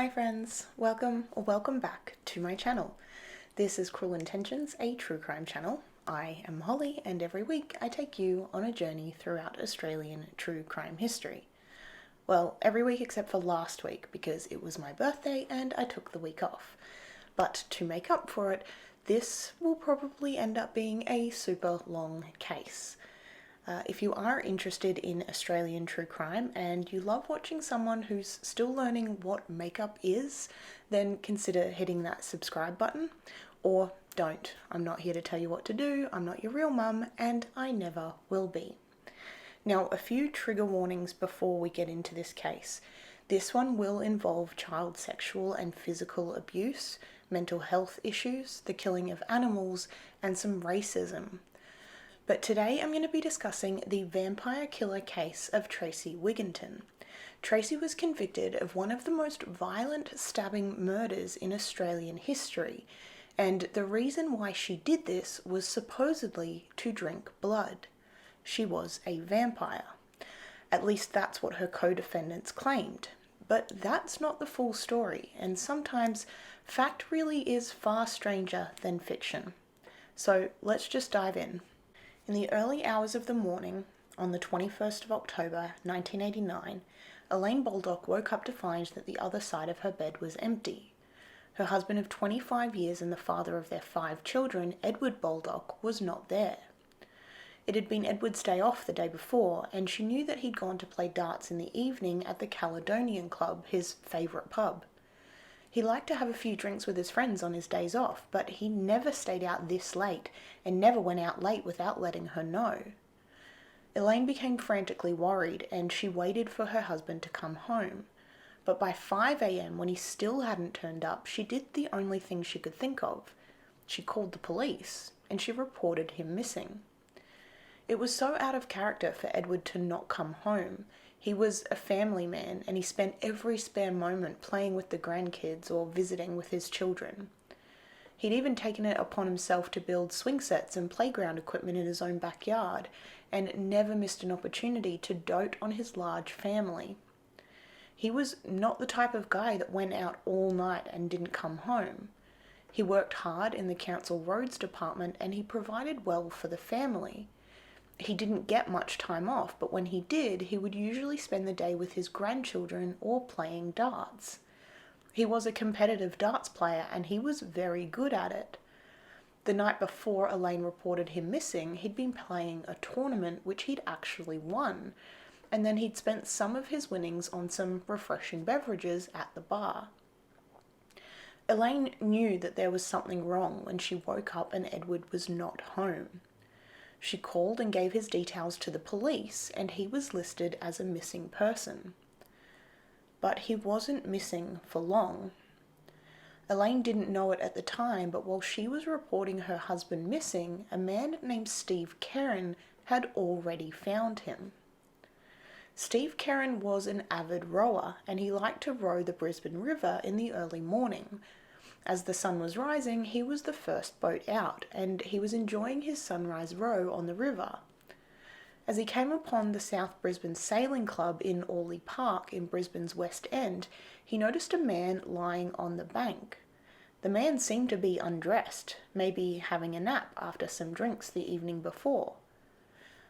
Hi friends, welcome back to my channel. This is Cruel Intentions, a true crime channel. I am Holly and every week I take you on a journey throughout Australian true crime history. Well, every week except for last week because it was my birthday and I took the week off. But to make up for it, this will probably end up being a super long case. If you are interested in Australian true crime and you love watching someone who's still learning what makeup is, then consider hitting that subscribe button, or don't. I'm not here to tell you what to do, I'm not your real mum, and I never will be. Now, a few trigger warnings before we get into this case. This one will involve child sexual and physical abuse, mental health issues, the killing of animals, and some racism. But today I'm going to be discussing the vampire killer case of Tracey Wigginton. Tracey was convicted of one of the most violent stabbing murders in Australian history, and the reason why she did this was supposedly to drink blood. She was a vampire. At least that's what her co-defendants claimed. But that's not the full story, and sometimes fact really is far stranger than fiction. So let's just dive in. In the early hours of the morning, on the 21st of October 1989, Elaine Baldock woke up to find that the other side of her bed was empty. Her husband of 25 years and the father of their 5 children, Edward Baldock, was not there. It had been Edward's day off the day before, and she knew that he'd gone to play darts in the evening at the Caledonian Club, his favourite pub. He liked to have a few drinks with his friends on his days off, but he never stayed out this late and never went out late without letting her know. Elaine became frantically worried and she waited for her husband to come home. But by 5 a.m, when he still hadn't turned up, she did the only thing she could think of. She called the police and she reported him missing. It was so out of character for Edward to not come home. He was a family man and he spent every spare moment playing with the grandkids or visiting with his children. He'd even taken it upon himself to build swing sets and playground equipment in his own backyard and never missed an opportunity to dote on his large family. He was not the type of guy that went out all night and didn't come home. He worked hard in the council roads department and he provided well for the family. He didn't get much time off, but when he did, he would usually spend the day with his grandchildren or playing darts. He was a competitive darts player and he was very good at it. The night before Elaine reported him missing, he'd been playing a tournament which he'd actually won, and then he'd spent some of his winnings on some refreshing beverages at the bar. Elaine knew that there was something wrong when she woke up and Edward was not home. She called and gave his details to the police, and he was listed as a missing person. But he wasn't missing for long. Elaine didn't know it at the time, but while she was reporting her husband missing, a man named Steve Kerrin had already found him. Steve Kerrin was an avid rower, and he liked to row the Brisbane River in the early morning. As the sun was rising, he was the first boat out, and he was enjoying his sunrise row on the river. As he came upon the South Brisbane Sailing Club in Orley Park in Brisbane's West End, he noticed a man lying on the bank. The man seemed to be undressed, maybe having a nap after some drinks the evening before.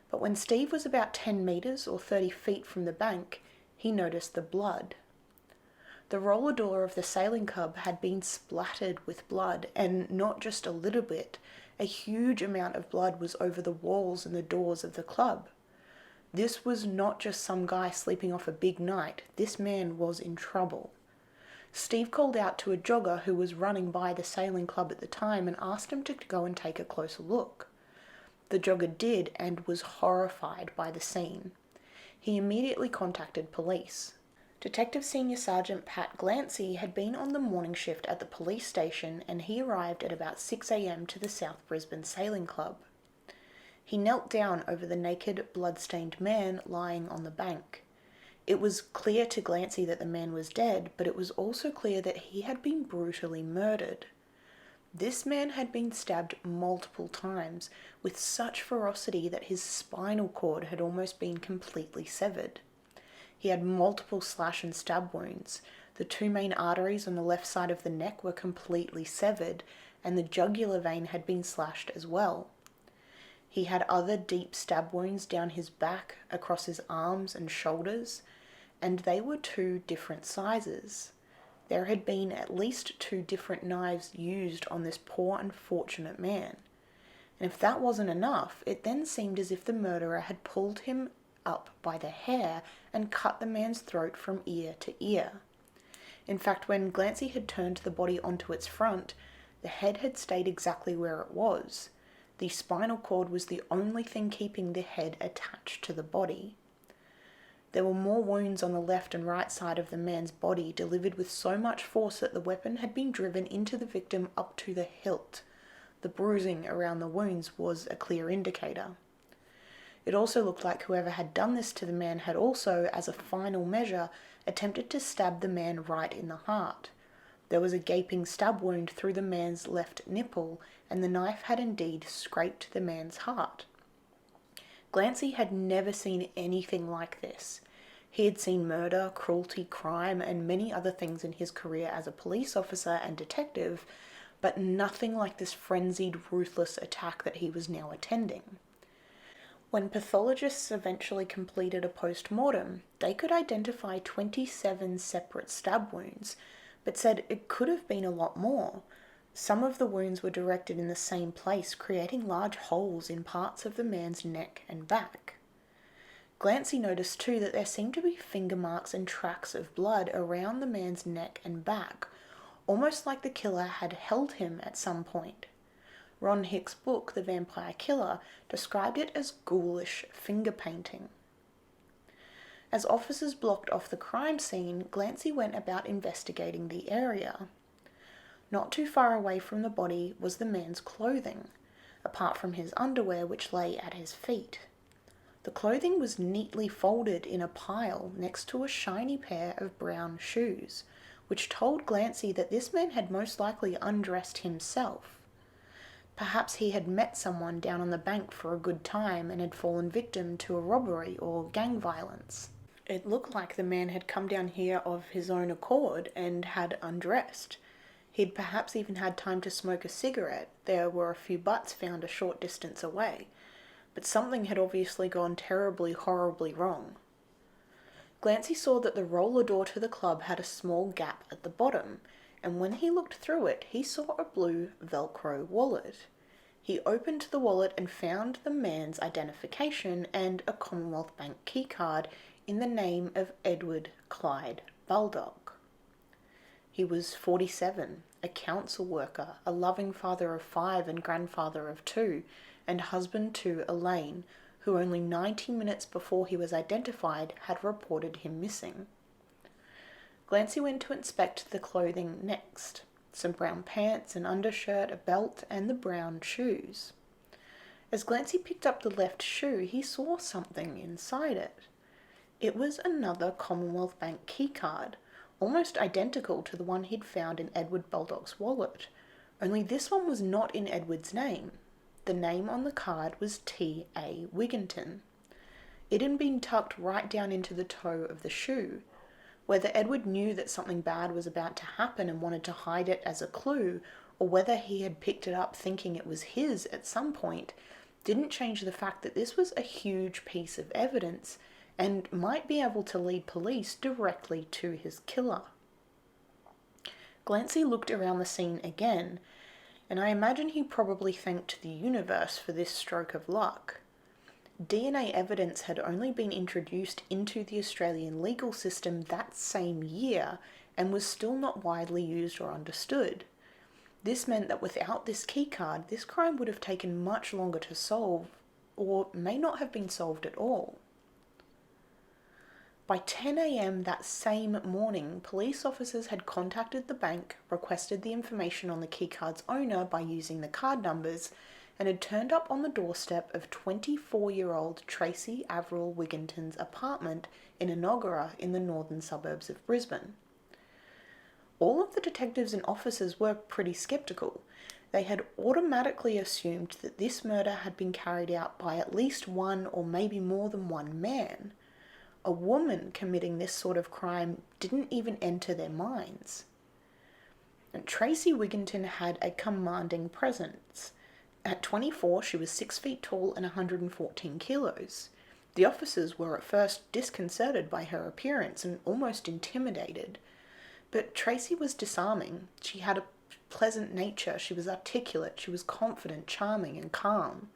But when Steve was about 10 metres or 30 feet from the bank, he noticed the blood. The roller door of the sailing club had been splattered with blood, and not just a little bit. A huge amount of blood was over the walls and the doors of the club. This was not just some guy sleeping off a big night. This man was in trouble. Steve called out to a jogger who was running by the sailing club at the time and asked him to go and take a closer look. The jogger did and was horrified by the scene. He immediately contacted police. Detective Senior Sergeant Pat Glancy had been on the morning shift at the police station and he arrived at about 6 a.m. to the South Brisbane Sailing Club. He knelt down over the naked, blood-stained man lying on the bank. It was clear to Glancy that the man was dead, but it was also clear that he had been brutally murdered. This man had been stabbed multiple times with such ferocity that his spinal cord had almost been completely severed. He had multiple slash and stab wounds, The two main arteries on the left side of the neck were completely severed, and the jugular vein had been slashed as well. He had other deep stab wounds down his back, across his arms and shoulders, and they were two different sizes. There had been at least two different knives used on this poor unfortunate man. And if that wasn't enough, it then seemed as if the murderer had pulled him up by the hair and cut the man's throat from ear to ear. In fact, when Glancy had turned the body onto its front, the head had stayed exactly where it was. The spinal cord was the only thing keeping the head attached to the body. There were more wounds on the left and right side of the man's body, delivered with so much force that the weapon had been driven into the victim up to the hilt. The bruising around the wounds was a clear indicator. It also looked like whoever had done this to the man had also, as a final measure, attempted to stab the man right in the heart. There was a gaping stab wound through the man's left nipple, and the knife had indeed scraped the man's heart. Glancy had never seen anything like this. He had seen murder, cruelty, crime, and many other things in his career as a police officer and detective, but nothing like this frenzied, ruthless attack that he was now attending. When pathologists eventually completed a post-mortem, they could identify 27 separate stab wounds, but said it could have been a lot more. Some of the wounds were directed in the same place, creating large holes in parts of the man's neck and back. Glancy noticed too that there seemed to be finger marks and tracks of blood around the man's neck and back, almost like the killer had held him at some point. Ron Hick's book, The Vampire Killer, described it as ghoulish finger painting. As officers blocked off the crime scene, Glancy went about investigating the area. Not too far away from the body was the man's clothing, apart from his underwear which lay at his feet. The clothing was neatly folded in a pile next to a shiny pair of brown shoes, which told Glancy that this man had most likely undressed himself. Perhaps he had met someone down on the bank for a good time and had fallen victim to a robbery or gang violence. It looked like the man had come down here of his own accord and had undressed. He'd perhaps even had time to smoke a cigarette. There were a few butts found a short distance away. But something had obviously gone terribly, horribly wrong. Glancy saw that the roller door to the club had a small gap at the bottom, and when he looked through it, he saw a blue Velcro wallet. He opened the wallet and found the man's identification and a Commonwealth Bank keycard in the name of Edward Clyde Baldock. He was 47, a council worker, a loving father of 5 and grandfather of 2, and husband to Elaine, who only 90 minutes before he was identified had reported him missing. Glancy went to inspect the clothing next. Some brown pants, an undershirt, a belt, and the brown shoes. As Glancy picked up the left shoe, he saw something inside it. It was another Commonwealth Bank keycard, almost identical to the one he'd found in Edward Baldock's wallet, only this one was not in Edward's name. The name on the card was T.A. Wigginton. It had been tucked right down into the toe of the shoe. Whether Edward knew that something bad was about to happen and wanted to hide it as a clue, or whether he had picked it up thinking it was his at some point, didn't change the fact that this was a huge piece of evidence and might be able to lead police directly to his killer. Glancy looked around the scene again, and I imagine he probably thanked the universe for this stroke of luck. DNA evidence had only been introduced into the Australian legal system that same year and was still not widely used or understood. This meant that without this keycard, this crime would have taken much longer to solve, or may not have been solved at all. By 10 a.m. that same morning, police officers had contacted the bank, requested the information on the keycard's owner by using the card numbers, and had turned up on the doorstep of 24-year-old Tracy Avril Wigginton's apartment in Enoggera in the northern suburbs of Brisbane. All of the detectives and officers were pretty sceptical. They had automatically assumed that this murder had been carried out by at least one or maybe more than one man. a woman committing this sort of crime didn't even enter their minds. And Tracey Wigginton had a commanding presence. At 24, she was 6 feet tall and 114 kilos. The officers were at first disconcerted by her appearance and almost intimidated. But Tracey was disarming. She had a pleasant nature, she was articulate, she was confident, charming, and calm.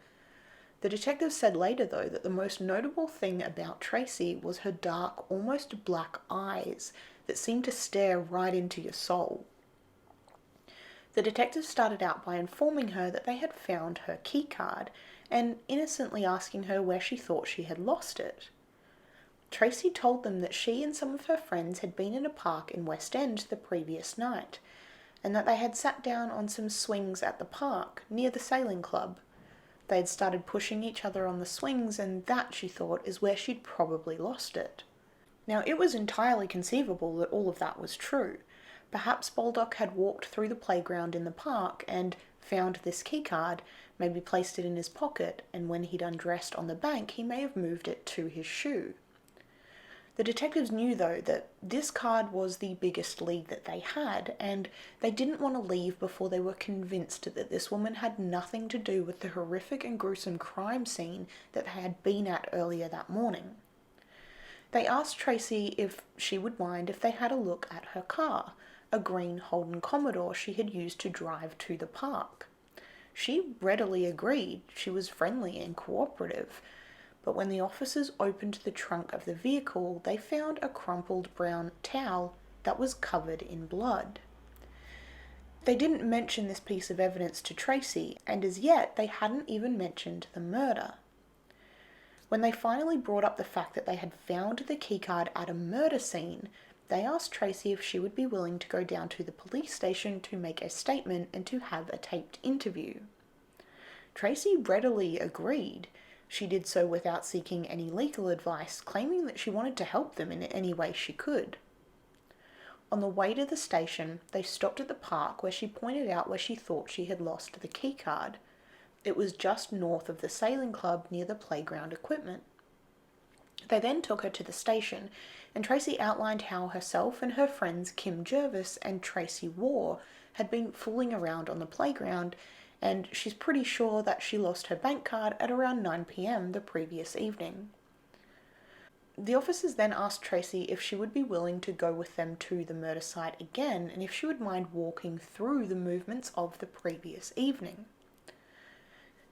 The detectives said later, though, that the most notable thing about Tracey was her dark, almost black eyes that seemed to stare right into your soul. The detectives started out by informing her that they had found her keycard and innocently asking her where she thought she had lost it. Tracey told them that she and some of her friends had been in a park in West End the previous night, and that they had sat down on some swings at the park near the sailing club. They had started pushing each other on the swings, and that, she thought, is where she'd probably lost it. Now, it was entirely conceivable that all of that was true. Perhaps Baldock had walked through the playground in the park and found this keycard, maybe placed it in his pocket, and when he'd undressed on the bank, he may have moved it to his shoe. The detectives knew, though, that this card was the biggest lead that they had, and they didn't want to leave before they were convinced that this woman had nothing to do with the horrific and gruesome crime scene that they had been at earlier that morning. They asked Tracey if she would mind if they had a look at her car, a green Holden Commodore she had used to drive to the park. She readily agreed. She was friendly and cooperative. But when the officers opened the trunk of the vehicle, they found a crumpled brown towel that was covered in blood. They didn't mention this piece of evidence to Tracey, and as yet they hadn't even mentioned the murder. When they finally brought up the fact that they had found the keycard at a murder scene, they asked Tracey if she would be willing to go down to the police station to make a statement and to have a taped interview. Tracey readily agreed. She did so without seeking any legal advice, claiming that she wanted to help them in any way she could. On the way to the station, they stopped at the park where she pointed out where she thought she had lost the keycard. It was just north of the sailing club near the playground equipment. They then took her to the station, and Tracey outlined how herself and her friends Kim Jervis and Tracy Waugh had been fooling around on the playground, and she's pretty sure that she lost her bank card at around 9 p.m. the previous evening. The officers then asked Tracey if she would be willing to go with them to the murder site again, and if she would mind walking through the movements of the previous evening.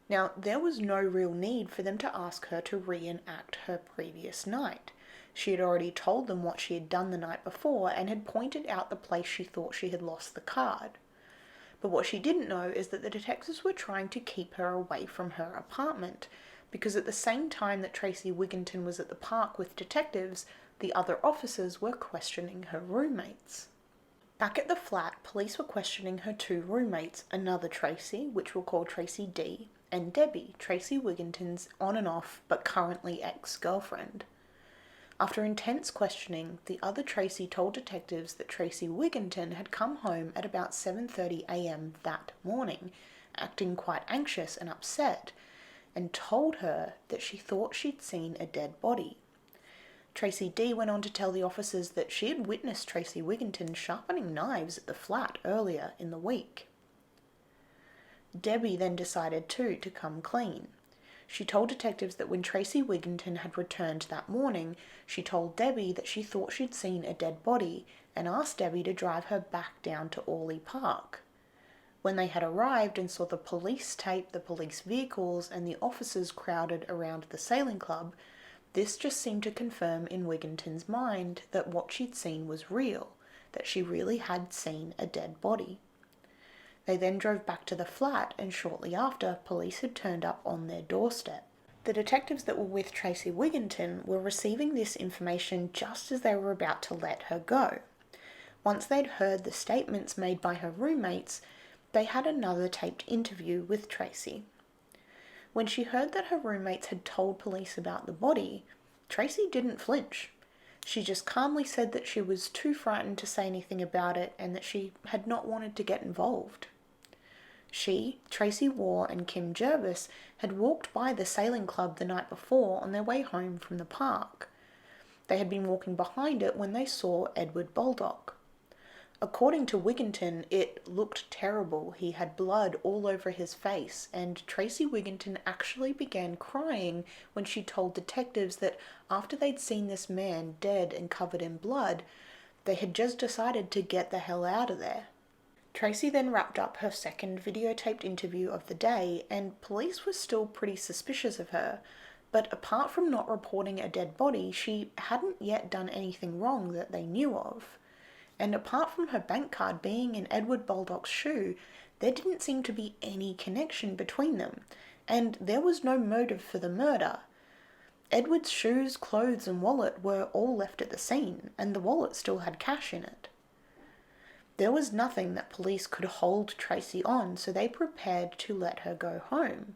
Now, there was no real need for them to ask her to reenact her previous night. She had already told them what she had done the night before and had pointed out the place she thought she had lost the card. But what she didn't know is that the detectives were trying to keep her away from her apartment, because at the same time that Tracey Wigginton was at the park with detectives, the other officers were questioning her roommates. Back at the flat, police were questioning her two roommates, another Tracey, which we'll call Tracey D, and Debbie, Tracey Wigginton's on and off but currently ex-girlfriend. After intense questioning, the other Tracey told detectives that Tracey Wigginton had come home at about 7:30 a.m. that morning, acting quite anxious and upset, and told her that she thought she'd seen a dead body. Tracey D went on to tell the officers that she had witnessed Tracey Wigginton sharpening knives at the flat earlier in the week. Debbie then decided too to come clean. She told detectives that when Tracey Wigginton had returned that morning, she told Debbie that she thought she'd seen a dead body and asked Debbie to drive her back down to Orley Park. When they had arrived and saw the police tape, the police vehicles, and the officers crowded around the sailing club, this just seemed to confirm in Wigginton's mind that what she'd seen was real, that she really had seen a dead body. They then drove back to the flat, and shortly after, police had turned up on their doorstep. The detectives that were with Tracey Wigginton were receiving this information just as they were about to let her go. Once they'd heard the statements made by her roommates, they had another taped interview with Tracey. When she heard that her roommates had told police about the body, Tracey didn't flinch. She just calmly said that she was too frightened to say anything about it and that she had not wanted to get involved. She, Tracy Waugh, and Kim Jervis had walked by the sailing club the night before on their way home from the park. They had been walking behind it when they saw Edward Baldock. According to Wigginton, it looked terrible. He had blood all over his face, and Tracey Wigginton actually began crying when she told detectives that after they'd seen this man dead and covered in blood, they had just decided to get the hell out of there. Tracey then wrapped up her second videotaped interview of the day, and police were still pretty suspicious of her, but apart from not reporting a dead body, she hadn't yet done anything wrong that they knew of. And apart from her bank card being in Edward Baldock's shoe, there didn't seem to be any connection between them, and there was no motive for the murder. Edward's shoes, clothes and wallet were all left at the scene, and the wallet still had cash in it. There was nothing that police could hold Tracey on, so they prepared to let her go home.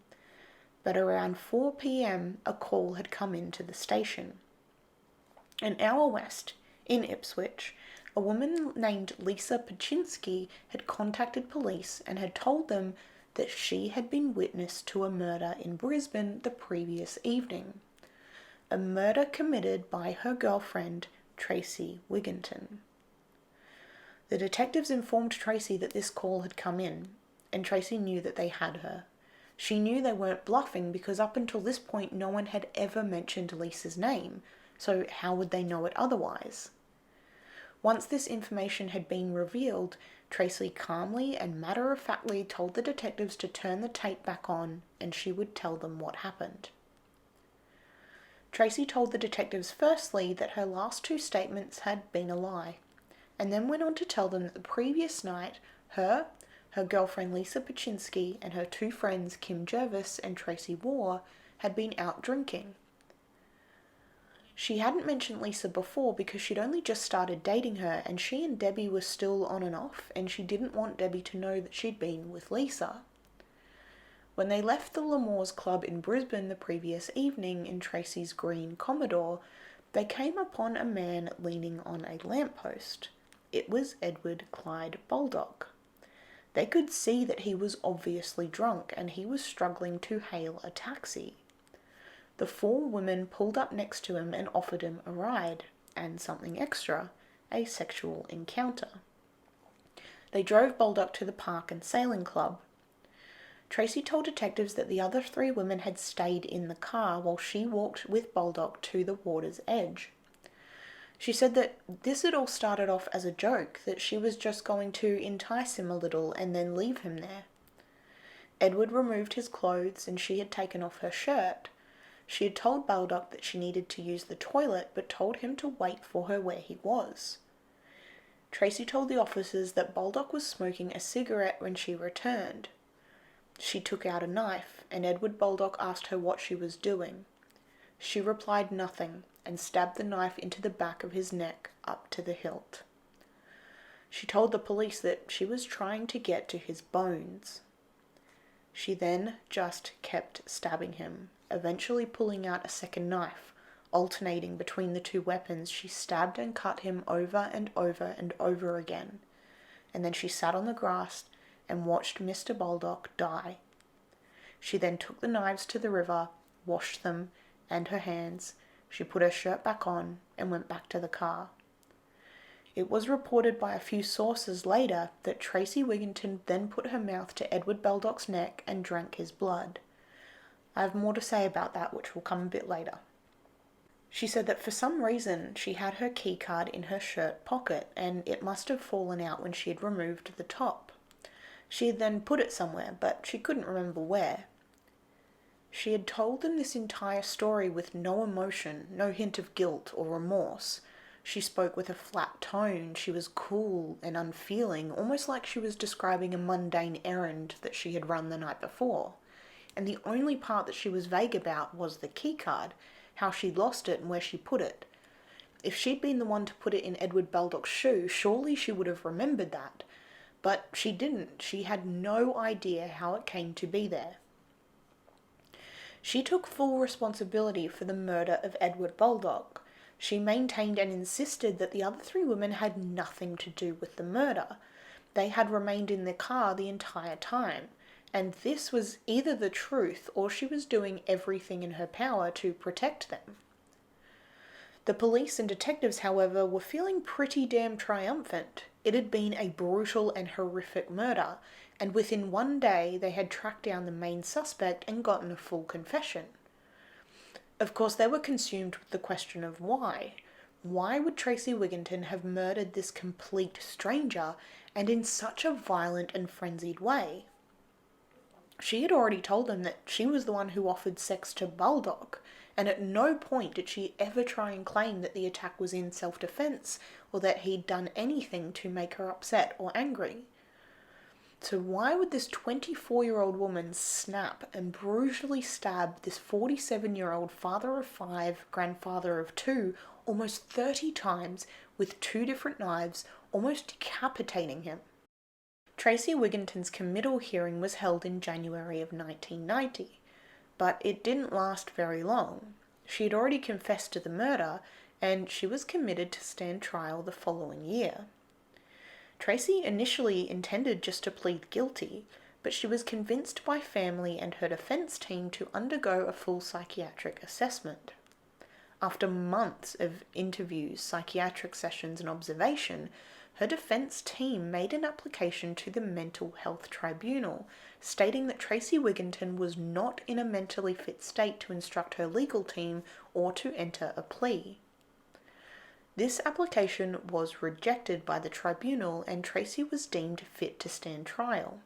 But around 4 p.m, a call had come into the station. An hour west, in Ipswich, a woman named Lisa Pachinski had contacted police and had told them that she had been witness to a murder in Brisbane the previous evening. A murder committed by her girlfriend, Tracey Wigginton. The detectives informed Tracey that this call had come in, and Tracey knew that they had her. She knew they weren't bluffing because up until this point no one had ever mentioned Lisa's name, so how would they know it otherwise? Once this information had been revealed, Tracey calmly and matter-of-factly told the detectives to turn the tape back on and she would tell them what happened. Tracey told the detectives firstly that her last two statements had been a lie, and then went on to tell them that the previous night, her girlfriend Lisa Pachinski, and her two friends Kim Jervis and Tracy Waugh had been out drinking. She hadn't mentioned Lisa before because she'd only just started dating her, and she and Debbie were still on and off, and she didn't want Debbie to know that she'd been with Lisa. When they left the L'Amour's Club in Brisbane the previous evening in Tracey's green Commodore, they came upon a man leaning on a lamppost. It was Edward Clyde Baldock. They could see that he was obviously drunk and he was struggling to hail a taxi. The four women pulled up next to him and offered him a ride, and something extra, a sexual encounter. They drove Baldock to the park and sailing club. Tracey told detectives that the other three women had stayed in the car while she walked with Baldock to the water's edge. She said that this had all started off as a joke, that she was just going to entice him a little and then leave him there. Edward removed his clothes and she had taken off her shirt. She had told Baldock that she needed to use the toilet, but told him to wait for her where he was. Tracey told the officers that Baldock was smoking a cigarette when she returned. She took out a knife, and Edward Baldock asked her what she was doing. She replied nothing, and stabbed the knife into the back of his neck up to the hilt. She told the police that she was trying to get to his bones. She then just kept stabbing him, eventually pulling out a second knife. Alternating between the two weapons, she stabbed and cut him over and over and over again, and then she sat on the grass and watched Mr. Baldock die. She then took the knives to the river, washed them and her hands. She put her shirt back on and went back to the car. It was reported by a few sources later that Tracey Wigginton then put her mouth to Edward Baldock's neck and drank his blood. I have more to say about that, which will come a bit later. She said that for some reason she had her key card in her shirt pocket and it must have fallen out when she had removed the top. She had then put it somewhere, but she couldn't remember where. She had told them this entire story with no emotion, no hint of guilt or remorse. She spoke with a flat tone. She was cool and unfeeling, almost like she was describing a mundane errand that she had run the night before. And the only part that she was vague about was the keycard, how she'd lost it and where she put it. If she'd been the one to put it in Edward Baldock's shoe, surely she would have remembered that. But she didn't. She had no idea how it came to be there. She took full responsibility for the murder of Edward Baldock. She maintained and insisted that the other three women had nothing to do with the murder. They had remained in the car the entire time, and this was either the truth or she was doing everything in her power to protect them. The police and detectives, however, were feeling pretty damn triumphant. It had been a brutal and horrific murder, and within one day they had tracked down the main suspect and gotten a full confession. Of course, they were consumed with the question of why. Why would Tracey Wigginton have murdered this complete stranger, and in such a violent and frenzied way? She had already told them that she was the one who offered sex to Baldock, and at no point did she ever try and claim that the attack was in self-defense or that he'd done anything to make her upset or angry. So why would this 24-year-old woman snap and brutally stab this 47-year-old father of 5, grandfather of 2, almost 30 times with 2 different knives, almost decapitating him? Tracey Wigginton's committal hearing was held in January of 1990, but it didn't last very long. She had already confessed to the murder, and she was committed to stand trial the following year. Tracey initially intended just to plead guilty, but she was convinced by family and her defence team to undergo a full psychiatric assessment. After months of interviews, psychiatric sessions and observation, her defence team made an application to the Mental Health Tribunal, stating that Tracey Wigginton was not in a mentally fit state to instruct her legal team or to enter a plea. This application was rejected by the tribunal and Tracey was deemed fit to stand trial.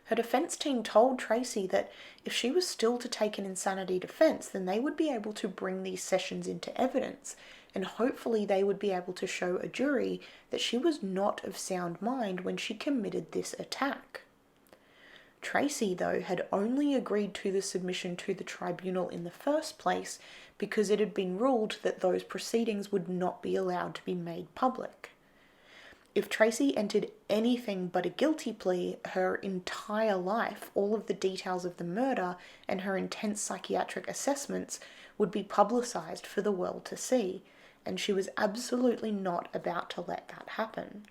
Her defence team told Tracey that if she was still to take an insanity defence, then they would be able to bring these sessions into evidence, and hopefully they would be able to show a jury that she was not of sound mind when she committed this attack. Tracey, though, had only agreed to the submission to the tribunal in the first place because it had been ruled that those proceedings would not be allowed to be made public. If Tracey entered anything but a guilty plea, her entire life, all of the details of the murder, and her intense psychiatric assessments would be publicised for the world to see, and she was absolutely not about to let that happen.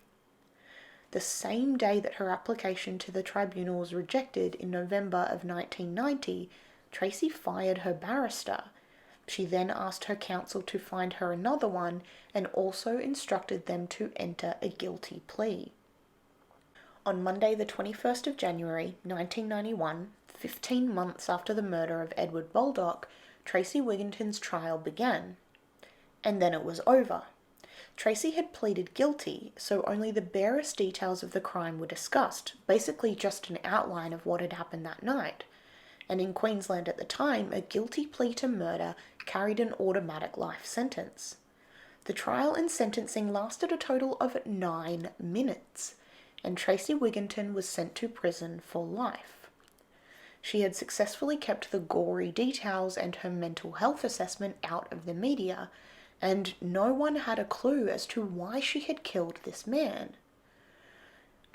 The same day that her application to the tribunal was rejected in November of 1990, Tracey fired her barrister. She then asked her counsel to find her another one and also instructed them to enter a guilty plea. On Monday the 21st of January 1991, 15 months after the murder of Edward Baldock, Tracey Wigginton's trial began. And then it was over. Tracey had pleaded guilty, so only the barest details of the crime were discussed, basically just an outline of what had happened that night. And in Queensland at the time, a guilty plea to murder carried an automatic life sentence. The trial and sentencing lasted a total of 9 minutes, and Tracey Wigginton was sent to prison for life. She had successfully kept the gory details and her mental health assessment out of the media, and no one had a clue as to why she had killed this man.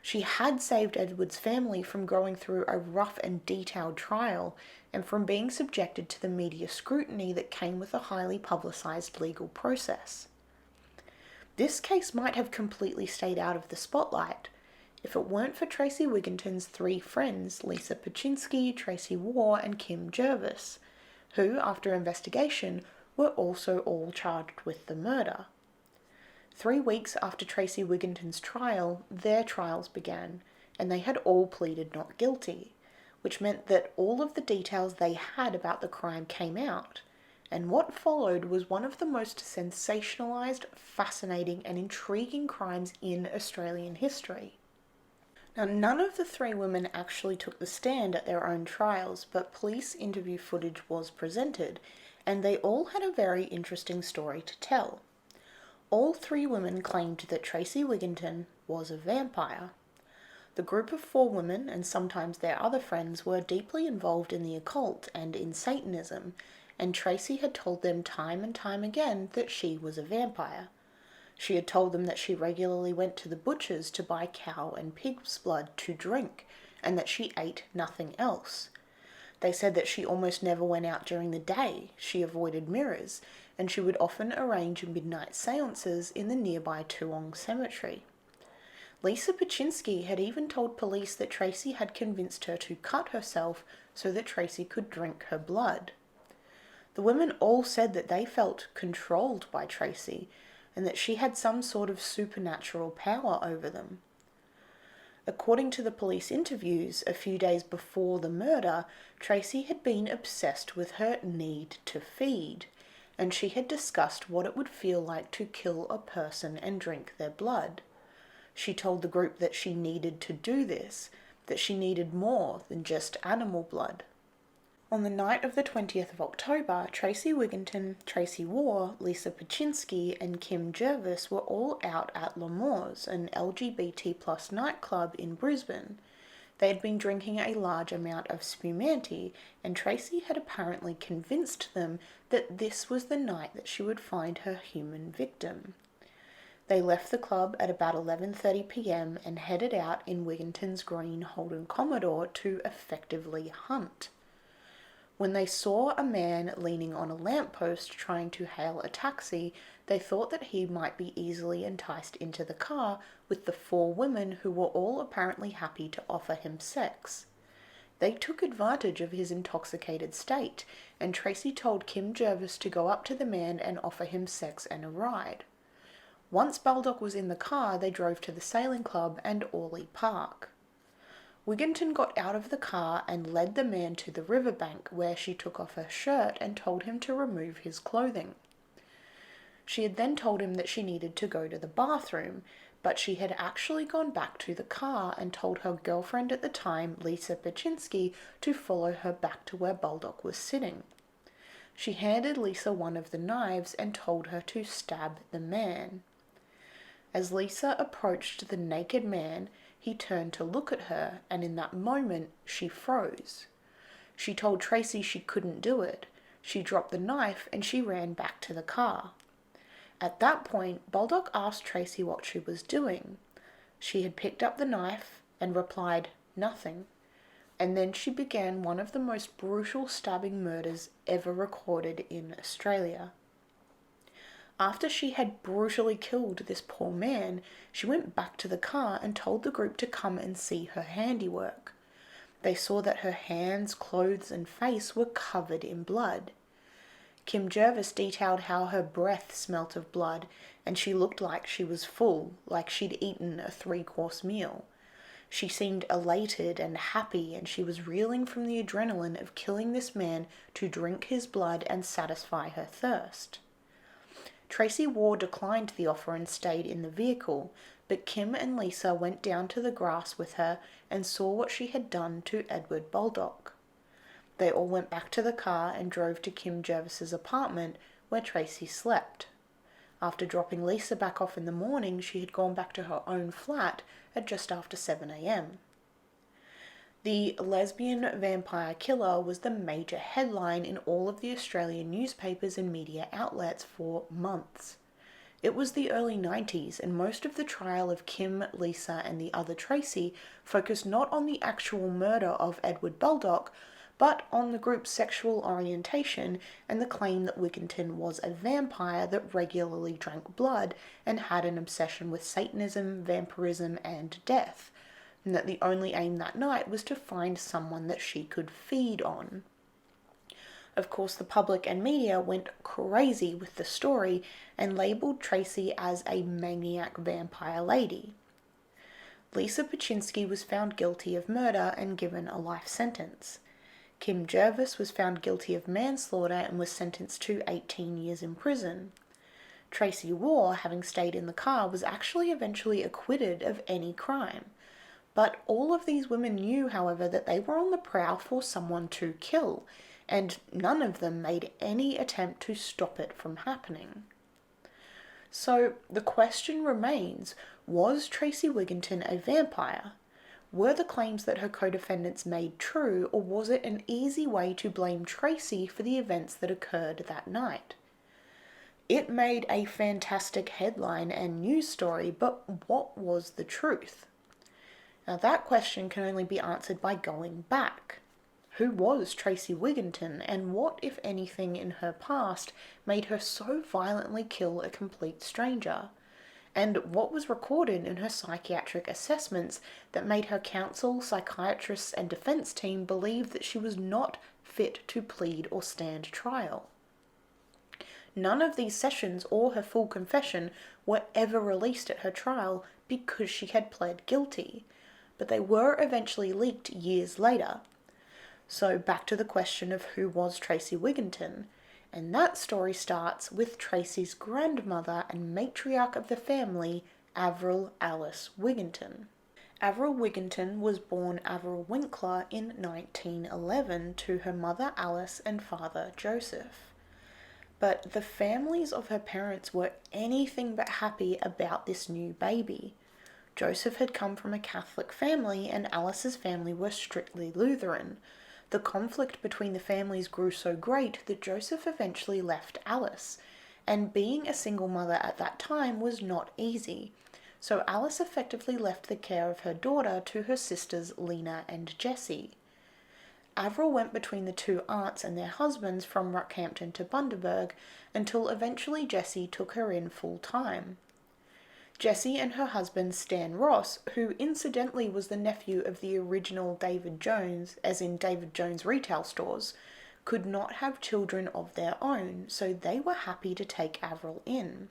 She had saved Edward's family from going through a rough and detailed trial and from being subjected to the media scrutiny that came with a highly publicised legal process. This case might have completely stayed out of the spotlight if it weren't for Tracey Wigginton's 3 friends, Lisa Pachinski, Tracy Waugh and Kim Jervis, who, after investigation, were also all charged with the murder. 3 weeks after Tracey Wigginton's trial, their trials began, and they had all pleaded not guilty, which meant that all of the details they had about the crime came out, and what followed was one of the most sensationalised, fascinating and intriguing crimes in Australian history. Now, none of the 3 women actually took the stand at their own trials, but police interview footage was presented, and they all had a very interesting story to tell. All 3 women claimed that Tracey Wigginton was a vampire. The group of 4 women, and sometimes their other friends, were deeply involved in the occult and in Satanism, and Tracey had told them time and time again that she was a vampire. She had told them that she regularly went to the butcher's to buy cow and pig's blood to drink, and that she ate nothing else. They said that she almost never went out during the day, she avoided mirrors, and she would often arrange midnight seances in the nearby Toowong Cemetery. Lisa Pachinski had even told police that Tracey had convinced her to cut herself so that Tracey could drink her blood. The women all said that they felt controlled by Tracey and that she had some sort of supernatural power over them. According to the police interviews a few days before the murder, Tracey had been obsessed with her need to feed, and she had discussed what it would feel like to kill a person and drink their blood. She told the group that she needed to do this, that she needed more than just animal blood. On the night of the 20th of October, Tracey Wigginton, Tracy Waugh, Lisa Pachinski and Kim Jervis were all out at L'Amour's, an LGBT plus nightclub in Brisbane. They had been drinking a large amount of spumante, and Tracey had apparently convinced them that this was the night that she would find her human victim. They left the club at about 11:30 p.m. and headed out in Wigginton's green Holden Commodore to effectively hunt. When they saw a man leaning on a lamppost trying to hail a taxi, they thought that he might be easily enticed into the car with the 4 women who were all apparently happy to offer him sex. They took advantage of his intoxicated state, and Tracey told Kim Jervis to go up to the man and offer him sex and a ride. Once Baldock was in the car, they drove to the sailing club and Orley Park. Wigginton got out of the car and led the man to the riverbank, where she took off her shirt and told him to remove his clothing. She had then told him that she needed to go to the bathroom, but she had actually gone back to the car and told her girlfriend at the time, Lisa Pachinski, to follow her back to where Baldock was sitting. She handed Lisa one of the knives and told her to stab the man. As Lisa approached the naked man, he turned to look at her, and in that moment, she froze. She told Tracey she couldn't do it. She dropped the knife and she ran back to the car. At that point, Baldock asked Tracey what she was doing. She had picked up the knife and replied, "Nothing." And then she began one of the most brutal stabbing murders ever recorded in Australia. After she had brutally killed this poor man, she went back to the car and told the group to come and see her handiwork. They saw that her hands, clothes and face were covered in blood. Kim Jervis detailed how her breath smelt of blood, and she looked like she was full, like she'd eaten a 3-course meal. She seemed elated and happy, and she was reeling from the adrenaline of killing this man to drink his blood and satisfy her thirst. Tracy Waugh declined the offer and stayed in the vehicle, but Kim and Lisa went down to the grass with her and saw what she had done to Edward Baldock. They all went back to the car and drove to Kim Jervis's apartment, where Tracey slept. After dropping Lisa back off in the morning, she had gone back to her own flat at just after 7 a.m. The lesbian vampire killer was the major headline in all of the Australian newspapers and media outlets for months. It was the early 90s, and most of the trial of Kim, Lisa and the other Tracey focused not on the actual murder of Edward Baldock, but on the group's sexual orientation and the claim that Wigginton was a vampire that regularly drank blood and had an obsession with Satanism, vampirism and death, and that the only aim that night was to find someone that she could feed on. Of course, the public and media went crazy with the story and labelled Tracey as a maniac vampire lady. Lisa Pachinski was found guilty of murder and given a life sentence. Kim Jervis was found guilty of manslaughter and was sentenced to 18 years in prison. Tracy Waugh, having stayed in the car, was actually eventually acquitted of any crime. But all of these women knew, however, that they were on the prowl for someone to kill, and none of them made any attempt to stop it from happening. So the question remains, was Tracey Wigginton a vampire? Were the claims that her co-defendants made true, or was it an easy way to blame Tracey for the events that occurred that night? It made a fantastic headline and news story, but what was the truth? Now that question can only be answered by going back. Who was Tracey Wigginton, and what, if anything, in her past made her so violently kill a complete stranger? And what was recorded in her psychiatric assessments that made her counsel, psychiatrists and defence team believe that she was not fit to plead or stand trial? None of these sessions or her full confession were ever released at her trial because she had pled guilty, but they were eventually leaked years later. So back to the question of who was Tracey Wigginton, and that story starts with Tracy's grandmother and matriarch of the family, Avril Alice Wigginton. Avril Wigginton was born Avril Winkler in 1911 to her mother Alice and father Joseph. But the families of her parents were anything but happy about this new baby. Joseph had come from a Catholic family and Alice's family were strictly Lutheran. The conflict between the families grew so great that Joseph eventually left Alice, and being a single mother at that time was not easy. So Alice effectively left the care of her daughter to her sisters Lena and Jessie. Avril went between the two aunts and their husbands from Rockhampton to Bundaberg until eventually Jessie took her in full time. Jessie and her husband Stan Ross, who incidentally was the nephew of the original David Jones, as in David Jones retail stores, could not have children of their own, so they were happy to take Avril in.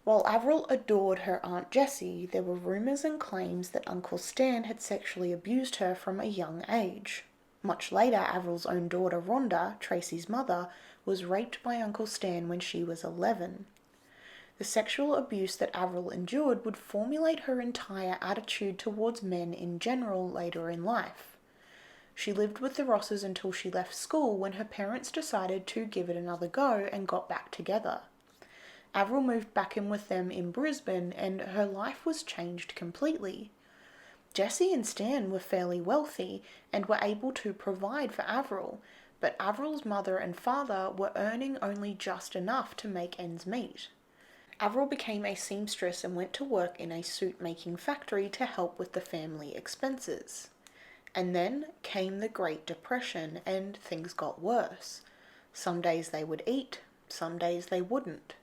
While Avril adored her Aunt Jessie, there were rumours and claims that Uncle Stan had sexually abused her from a young age. Much later, Avril's own daughter Rhonda, Tracy's mother, was raped by Uncle Stan when she was 11. The sexual abuse that Avril endured would formulate her entire attitude towards men in general later in life. She lived with the Rosses until she left school when her parents decided to give it another go and got back together. Avril moved back in with them in Brisbane and her life was changed completely. Jessie and Stan were fairly wealthy and were able to provide for Avril, but Avril's mother and father were earning only just enough to make ends meet. Avril became a seamstress and went to work in a suit-making factory to help with the family expenses. And then came the Great Depression and things got worse. Some days they would eat, some days they wouldn't.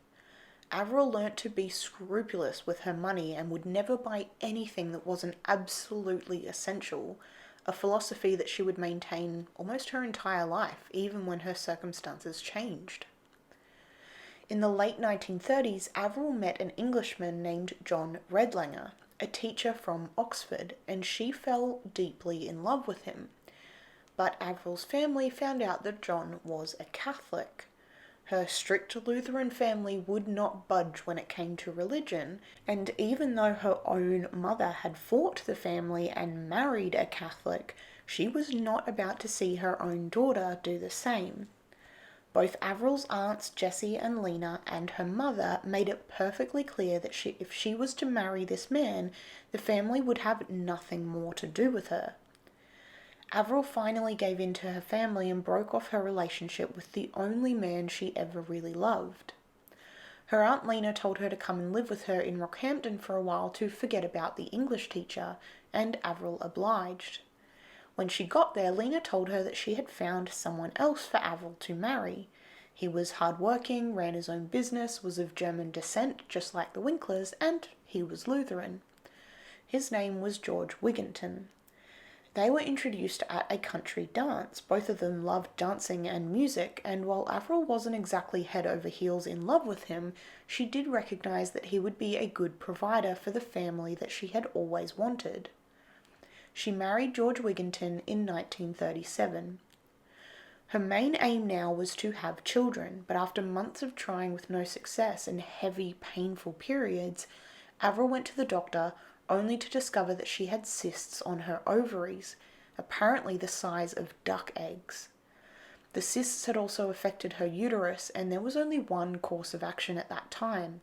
Avril learnt to be scrupulous with her money and would never buy anything that wasn't absolutely essential, a philosophy that she would maintain almost her entire life, even when her circumstances changed. In the late 1930s, Avril met an Englishman named John Redlanger, a teacher from Oxford, and she fell deeply in love with him. But Avril's family found out that John was a Catholic. Her strict Lutheran family would not budge when it came to religion, and even though her own mother had fought the family and married a Catholic, she was not about to see her own daughter do the same. Both Avril's aunts, Jessie and Lena, and her mother made it perfectly clear that if she was to marry this man, the family would have nothing more to do with her. Avril finally gave in to her family and broke off her relationship with the only man she ever really loved. Her Aunt Lena told her to come and live with her in Rockhampton for a while to forget about the English teacher, and Avril obliged. When she got there, Lena told her that she had found someone else for Avril to marry. He was hard-working, ran his own business, was of German descent just like the Winklers, and he was Lutheran. His name was George Wigginton. They were introduced at a country dance. Both of them loved dancing and music, and while Avril wasn't exactly head over heels in love with him, she did recognise that he would be a good provider for the family that she had always wanted. She married George Wigginton in 1937. Her main aim now was to have children, but after months of trying with no success and heavy, painful periods, Avril went to the doctor only to discover that she had cysts on her ovaries, apparently the size of duck eggs. The cysts had also affected her uterus, and there was only one course of action at that time,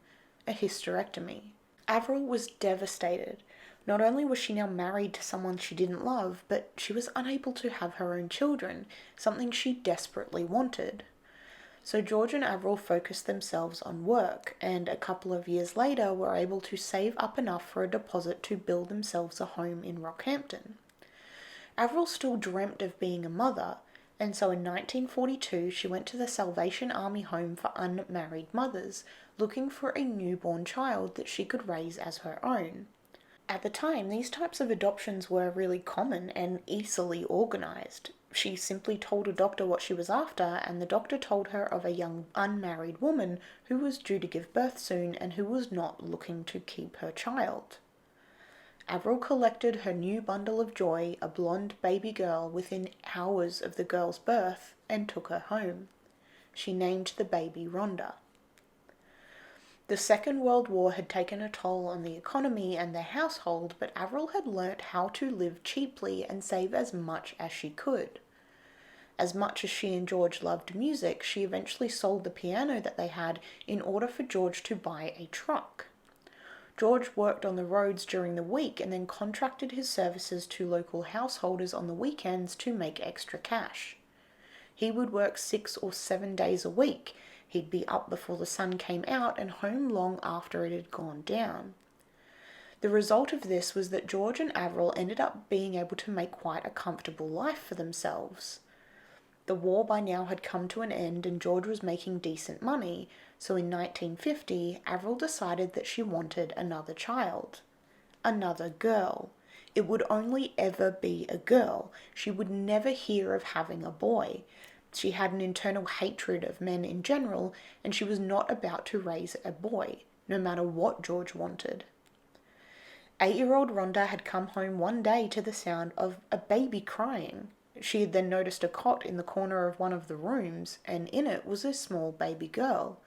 a hysterectomy. Avril was devastated. Not only was she now married to someone she didn't love, but she was unable to have her own children, something she desperately wanted. So George and Avril focused themselves on work, and a couple of years later were able to save up enough for a deposit to build themselves a home in Rockhampton. Avril still dreamt of being a mother, and so in 1942 she went to the Salvation Army Home for Unmarried Mothers, looking for a newborn child that she could raise as her own. At the time, these types of adoptions were really common and easily organised. She simply told a doctor what she was after, and the doctor told her of a young unmarried woman who was due to give birth soon and who was not looking to keep her child. Avril collected her new bundle of joy, a blonde baby girl, within hours of the girl's birth and took her home. She named the baby Rhonda. The Second World War had taken a toll on the economy and their household, but Avril had learnt how to live cheaply and save as much as she could. As much as she and George loved music, she eventually sold the piano that they had in order for George to buy a truck. George worked on the roads during the week and then contracted his services to local householders on the weekends to make extra cash. He would work 6 or 7 days a week. He'd be up before the sun came out and home long after it had gone down. The result of this was that George and Avril ended up being able to make quite a comfortable life for themselves. The war by now had come to an end and George was making decent money, so in 1950, Avril decided that she wanted another child. Another girl. It would only ever be a girl. She would never hear of having a boy. She had an internal hatred of men in general, and she was not about to raise a boy, no matter what George wanted. 8-year-old Rhonda had come home one day to the sound of a baby crying. She had then noticed a cot in the corner of one of the rooms, and in it was a small baby girl.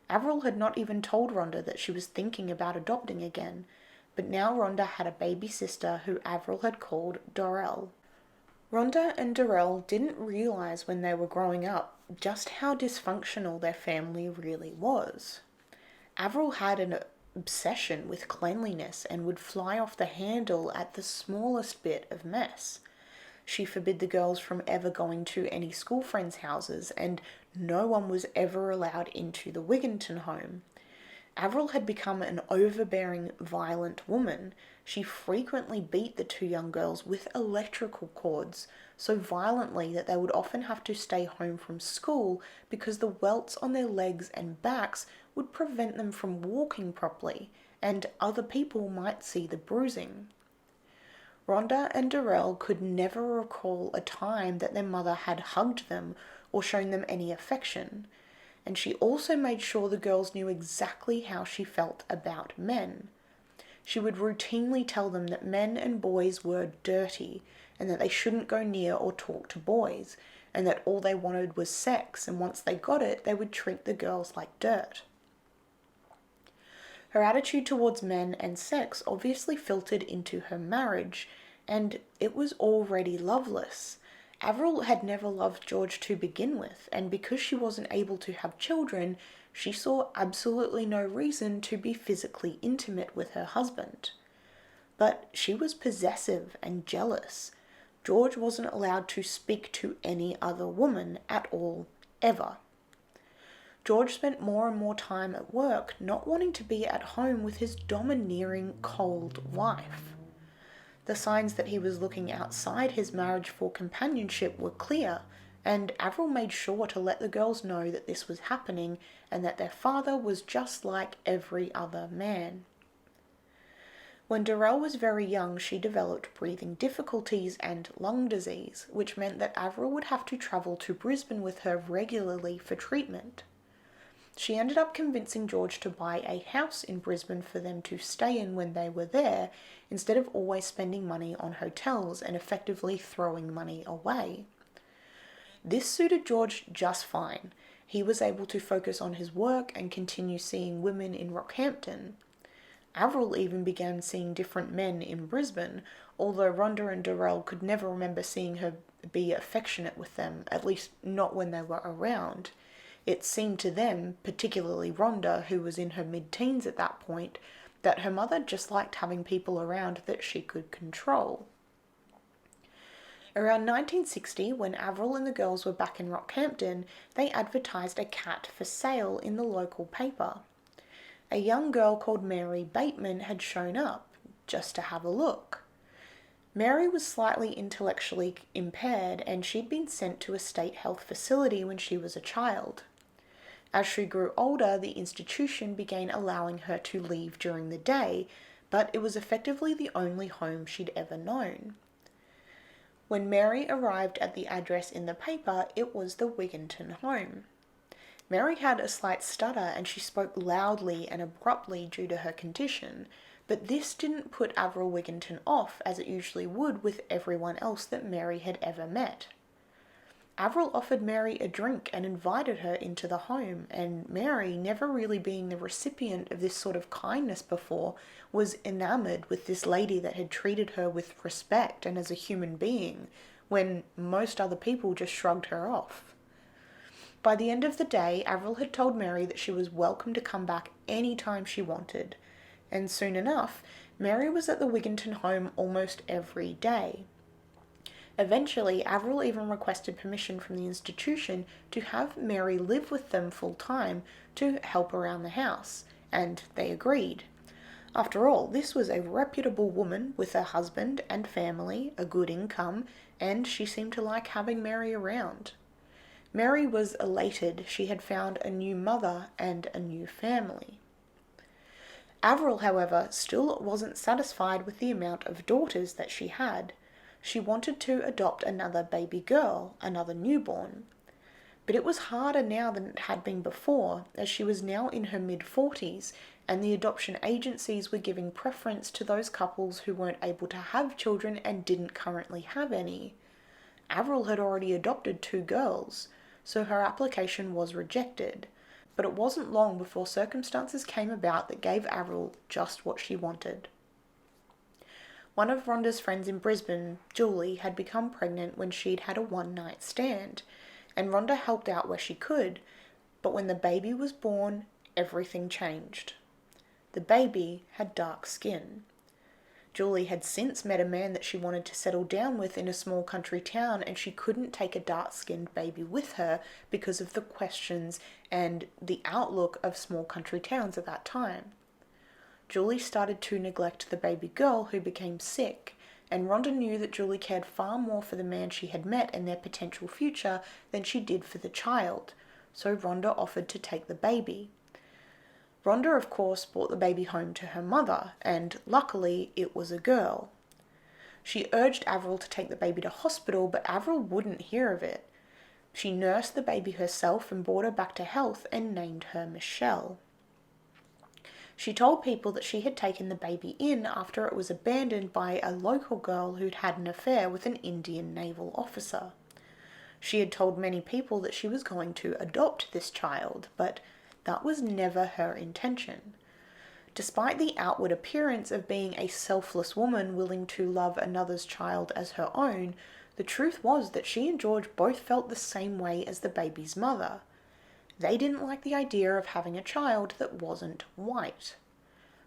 Avril had not even told Rhonda that she was thinking about adopting again, but now Rhonda had a baby sister who Avril had called Dorel. Rhonda and Dorel didn't realise when they were growing up just how dysfunctional their family really was. Avril had an obsession with cleanliness and would fly off the handle at the smallest bit of mess. She forbid the girls from ever going to any school friends' houses, and no one was ever allowed into the Wigginton home. Avril had become an overbearing, violent woman. She frequently beat the 2 young girls with electrical cords, so violently that they would often have to stay home from school because the welts on their legs and backs would prevent them from walking properly, and other people might see the bruising. Rhonda and Dorel could never recall a time that their mother had hugged them or shown them any affection, and she also made sure the girls knew exactly how she felt about men. She would routinely tell them that men and boys were dirty, and that they shouldn't go near or talk to boys, and that all they wanted was sex, and once they got it, they would treat the girls like dirt. Her attitude towards men and sex obviously filtered into her marriage, and it was already loveless. Avril had never loved George to begin with, and because she wasn't able to have children, she saw absolutely no reason to be physically intimate with her husband. But she was possessive and jealous. George wasn't allowed to speak to any other woman at all, ever. George spent more and more time at work, not wanting to be at home with his domineering, cold wife. The signs that he was looking outside his marriage for companionship were clear, and Avril made sure to let the girls know that this was happening and that their father was just like every other man. When Dorel was very young, she developed breathing difficulties and lung disease, which meant that Avril would have to travel to Brisbane with her regularly for treatment. She ended up convincing George to buy a house in Brisbane for them to stay in when they were there, instead of always spending money on hotels and effectively throwing money away. This suited George just fine. He was able to focus on his work and continue seeing women in Rockhampton. Avril even began seeing different men in Brisbane, although Rhonda and Dorel could never remember seeing her be affectionate with them, at least not when they were around. It seemed to them, particularly Rhonda, who was in her mid-teens at that point, that her mother just liked having people around that she could control. Around 1960, when Avril and the girls were back in Rockhampton, they advertised a cat for sale in the local paper. A young girl called Mary Bateman had shown up, just to have a look. Mary was slightly intellectually impaired, and she'd been sent to a state health facility when she was a child. As she grew older, the institution began allowing her to leave during the day, but it was effectively the only home she'd ever known. When Mary arrived at the address in the paper, it was the Wigginton home. Mary had a slight stutter and she spoke loudly and abruptly due to her condition, but this didn't put Avril Wigginton off as it usually would with everyone else that Mary had ever met. Avril offered Mary a drink and invited her into the home, and Mary, never really being the recipient of this sort of kindness before, was enamoured with this lady that had treated her with respect and as a human being, when most other people just shrugged her off. By the end of the day, Avril had told Mary that she was welcome to come back any time she wanted, and soon enough, Mary was at the Wigginton home almost every day. Eventually, Avril even requested permission from the institution to have Mary live with them full time to help around the house, and they agreed. After all, this was a reputable woman with a husband and family, a good income, and she seemed to like having Mary around. Mary was elated. She had found a new mother and a new family. Avril, however, still wasn't satisfied with the amount of daughters that she had. She wanted to adopt another baby girl, another newborn. But it was harder now than it had been before, as she was now in her mid-40s, and the adoption agencies were giving preference to those couples who weren't able to have children and didn't currently have any. Avril had already adopted 2 girls, so her application was rejected. But it wasn't long before circumstances came about that gave Avril just what she wanted. One of Rhonda's friends in Brisbane, Julie, had become pregnant when she'd had a one-night stand, and Rhonda helped out where she could, but when the baby was born, everything changed. The baby had dark skin. Julie had since met a man that she wanted to settle down with in a small country town, and she couldn't take a dark-skinned baby with her because of the questions and the outlook of small country towns at that time. Julie started to neglect the baby girl, who became sick, and Rhonda knew that Julie cared far more for the man she had met and their potential future than she did for the child, so Rhonda offered to take the baby. Rhonda, of course, brought the baby home to her mother, and luckily it was a girl. She urged Avril to take the baby to hospital, but Avril wouldn't hear of it. She nursed the baby herself and brought her back to health and named her Michelle. She told people that she had taken the baby in after it was abandoned by a local girl who'd had an affair with an Indian naval officer. She had told many people that she was going to adopt this child, but that was never her intention. Despite the outward appearance of being a selfless woman willing to love another's child as her own, the truth was that she and George both felt the same way as the baby's mother. They didn't like the idea of having a child that wasn't white.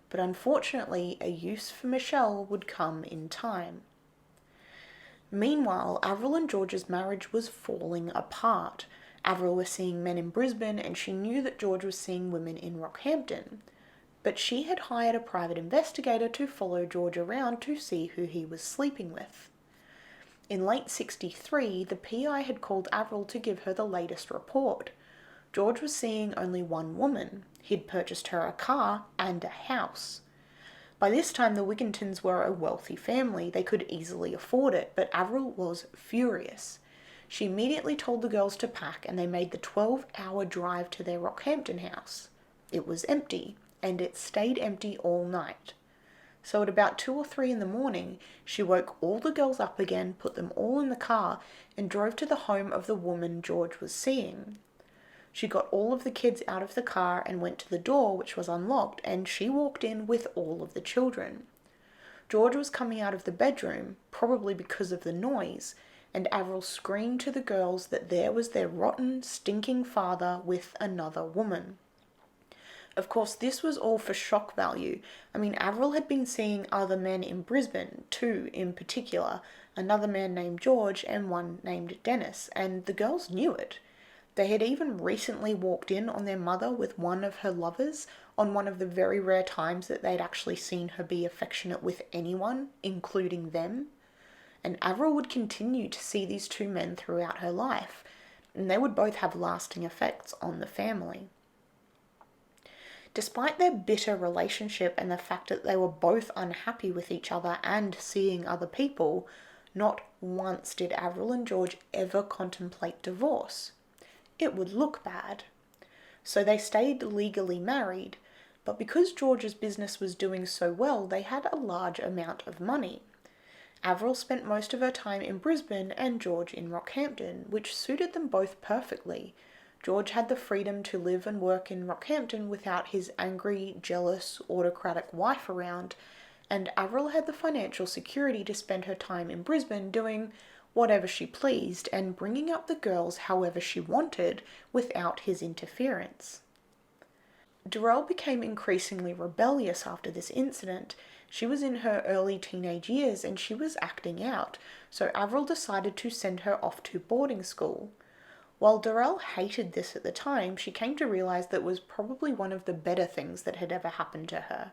But unfortunately, a use for Michelle would come in time. Meanwhile, Avril and George's marriage was falling apart. Avril was seeing men in Brisbane, and she knew that George was seeing women in Rockhampton. But she had hired a private investigator to follow George around to see who he was sleeping with. In late '63, the PI had called Avril to give her the latest report. George was seeing only one woman. He'd purchased her a car and a house. By this time, the Wiggintons were a wealthy family. They could easily afford it, but Avril was furious. She immediately told the girls to pack, and they made the 12-hour drive to their Rockhampton house. It was empty, and it stayed empty all night. So at about 2 or 3 in the morning, she woke all the girls up again, put them all in the car, and drove to the home of the woman George was seeing. She got all of the kids out of the car and went to the door, which was unlocked, and she walked in with all of the children. George was coming out of the bedroom, probably because of the noise, and Avril screamed to the girls that there was their rotten, stinking father with another woman. Of course, this was all for shock value. I mean, Avril had been seeing other men in Brisbane, 2 in particular, another man named George and one named Dennis, and the girls knew it. They had even recently walked in on their mother with one of her lovers on one of the very rare times that they'd actually seen her be affectionate with anyone, including them. And Avril would continue to see these 2 men throughout her life, and they would both have lasting effects on the family. Despite their bitter relationship and the fact that they were both unhappy with each other and seeing other people, Not once did Avril and George ever contemplate divorce. It would look bad. So they stayed legally married, but because George's business was doing so well, they had a large amount of money. Avril spent most of her time in Brisbane and George in Rockhampton, which suited them both perfectly. George had the freedom to live and work in Rockhampton without his angry, jealous, autocratic wife around, and Avril had the financial security to spend her time in Brisbane doing whatever she pleased and bringing up the girls however she wanted without his interference. Darrell became increasingly rebellious after this incident. She was in her early teenage years and she was acting out, so Avril decided to send her off to boarding school. While Darrell hated this at the time, she came to realise that it was probably one of the better things that had ever happened to her.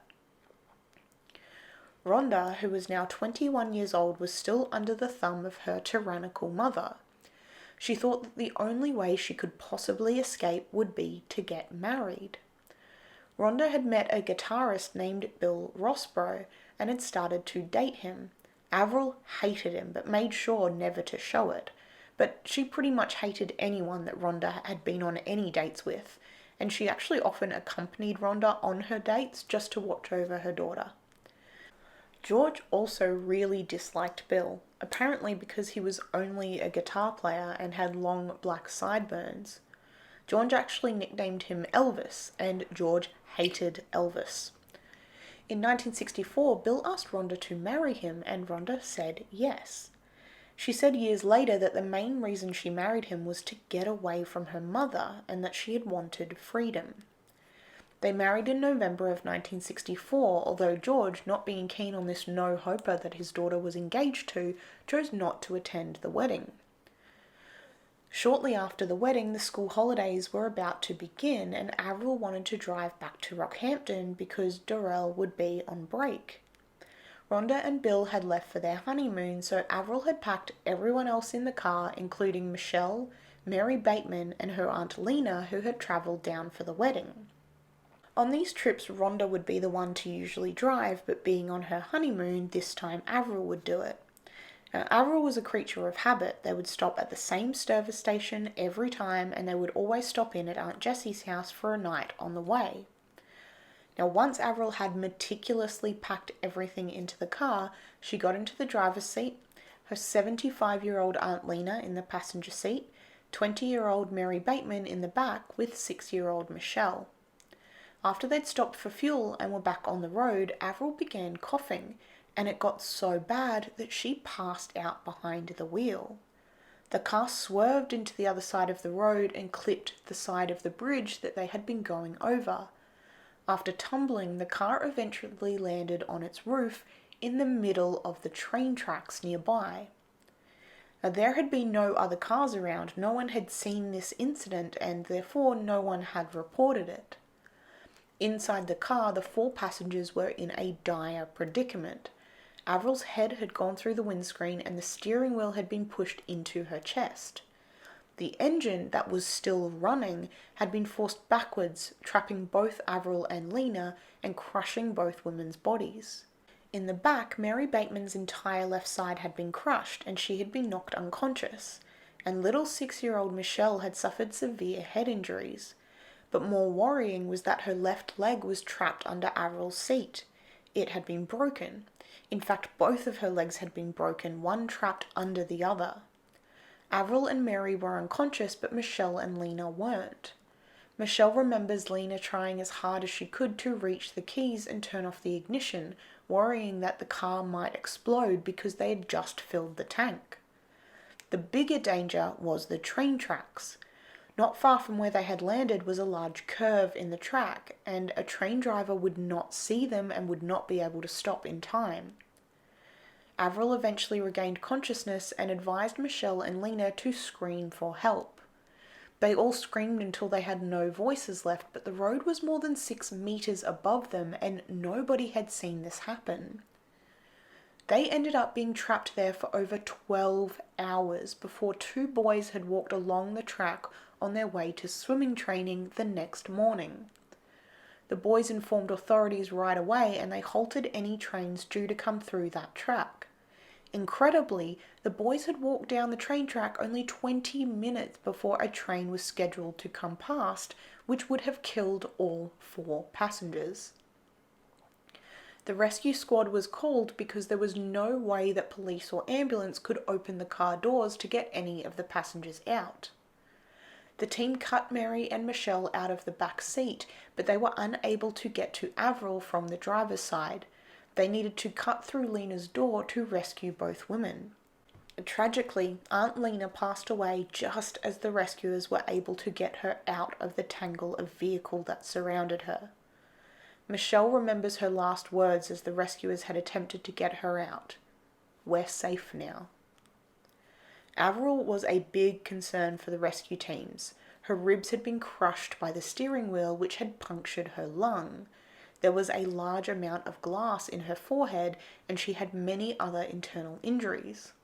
Rhonda, who was now 21 years old, was still under the thumb of her tyrannical mother. She thought that the only way she could possibly escape would be to get married. Rhonda had met a guitarist named Bill Rossborough and had started to date him. Avril hated him but made sure never to show it, but she pretty much hated anyone that Rhonda had been on any dates with, and she actually often accompanied Rhonda on her dates just to watch over her daughter. George also really disliked Bill, apparently because he was only a guitar player and had long black sideburns. George actually nicknamed him Elvis, and George hated Elvis. In 1964, Bill asked Rhonda to marry him, and Rhonda said yes. She said years later that the main reason she married him was to get away from her mother, and that she had wanted freedom. They married in November of 1964, although George, not being keen on this no-hoper that his daughter was engaged to, chose not to attend the wedding. Shortly after the wedding, the school holidays were about to begin, and Avril wanted to drive back to Rockhampton because Darrell would be on break. Rhonda and Bill had left for their honeymoon, so Avril had packed everyone else in the car, including Michelle, Mary Bateman, and her Aunt Lena, who had travelled down for the wedding. On these trips, Rhonda would be the one to usually drive, but being on her honeymoon, this time Avril would do it. Now, Avril was a creature of habit. They would stop at the same service station every time, and they would always stop in at Aunt Jessie's house for a night on the way. Now, once Avril had meticulously packed everything into the car, she got into the driver's seat, her 75-year-old Aunt Lena in the passenger seat, 20-year-old Mary Bateman in the back with 6-year-old Michelle. After they'd stopped for fuel and were back on the road, Avril began coughing, and it got so bad that she passed out behind the wheel. The car swerved into the other side of the road and clipped the side of the bridge that they had been going over. After tumbling, the car eventually landed on its roof in the middle of the train tracks nearby. Now, there had been no other cars around, no one had seen this incident, and therefore no one had reported it. Inside the car, the 4 passengers were in a dire predicament. Avril's head had gone through the windscreen and the steering wheel had been pushed into her chest. The engine, that was still running, had been forced backwards, trapping both Avril and Lena and crushing both women's bodies. In the back, Mary Bateman's entire left side had been crushed and she had been knocked unconscious, and little 6-year-old Michelle had suffered severe head injuries. But more worrying was that her left leg was trapped under Avril's seat. It had been broken. In fact, both of her legs had been broken, one trapped under the other. Avril and Mary were unconscious, but Michelle and Lena weren't. Michelle remembers Lena trying as hard as she could to reach the keys and turn off the ignition, worrying that the car might explode because they had just filled the tank. The bigger danger was the train tracks. Not far from where they had landed was a large curve in the track, and a train driver would not see them and would not be able to stop in time. Avril eventually regained consciousness and advised Michelle and Lena to scream for help. They all screamed until they had no voices left, but the road was more than 6 meters above them and nobody had seen this happen. They ended up being trapped there for over 12 hours before 2 boys had walked along the track on their way to swimming training the next morning. The boys informed authorities right away and they halted any trains due to come through that track. Incredibly, the boys had walked down the train track only 20 minutes before a train was scheduled to come past, which would have killed all 4 passengers. The rescue squad was called because there was no way that police or ambulance could open the car doors to get any of the passengers out. The team cut Mary and Michelle out of the back seat, but they were unable to get to Avril from the driver's side. They needed to cut through Lena's door to rescue both women. Tragically, Aunt Lena passed away just as the rescuers were able to get her out of the tangle of vehicle that surrounded her. Michelle remembers her last words as the rescuers had attempted to get her out. "We're safe now." Avril was a big concern for the rescue teams. Her ribs had been crushed by the steering wheel, which had punctured her lung. There was a large amount of glass in her forehead, and she had many other internal injuries.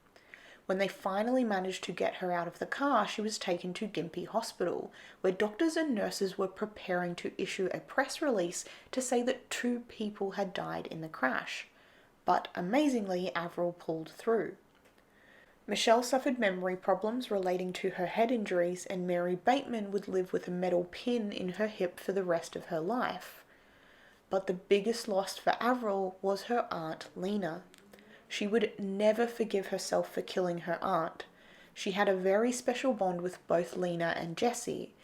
When they finally managed to get her out of the car, she was taken to Gympie Hospital, where doctors and nurses were preparing to issue a press release to say that 2 people had died in the crash. But amazingly, Avril pulled through. Michelle suffered memory problems relating to her head injuries, and Mary Bateman would live with a metal pin in her hip for the rest of her life. But the biggest loss for Avril was her aunt Lena. She would never forgive herself for killing her aunt. She had a very special bond with both Lena and Jessie,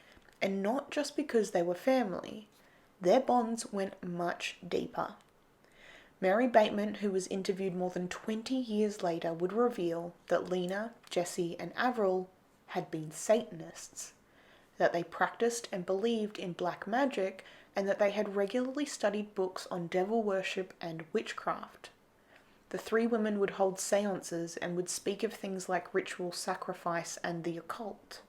and not just because they were family. Their bonds went much deeper. Mary Bateman, who was interviewed more than 20 years later, would reveal that Lena, Jessie, and Avril had been Satanists, that they practiced and believed in black magic, and that they had regularly studied books on devil worship and witchcraft. The 3 women would hold seances and would speak of things like ritual sacrifice and the occult.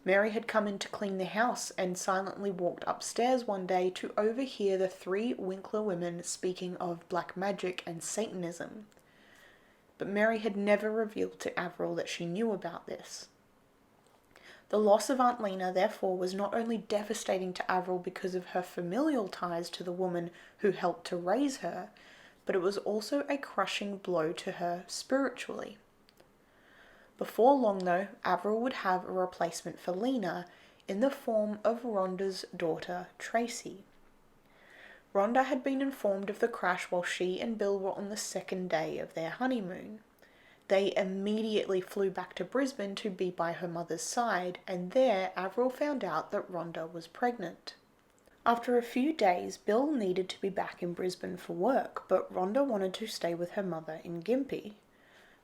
Mary had come in to clean the house and silently walked upstairs one day to overhear the 3 Winkler women speaking of black magic and Satanism. But Mary had never revealed to Avril that she knew about this. The loss of Aunt Lena, therefore, was not only devastating to Avril because of her familial ties to the woman who helped to raise her, but it was also a crushing blow to her spiritually. Before long, though, Avril would have a replacement for Lena in the form of Rhonda's daughter, Tracey. Rhonda had been informed of the crash while she and Bill were on the 2nd day of their honeymoon. They immediately flew back to Brisbane to be by her mother's side, and there Avril found out that Rhonda was pregnant. After a few days, Bill needed to be back in Brisbane for work, but Rhonda wanted to stay with her mother in Gympie.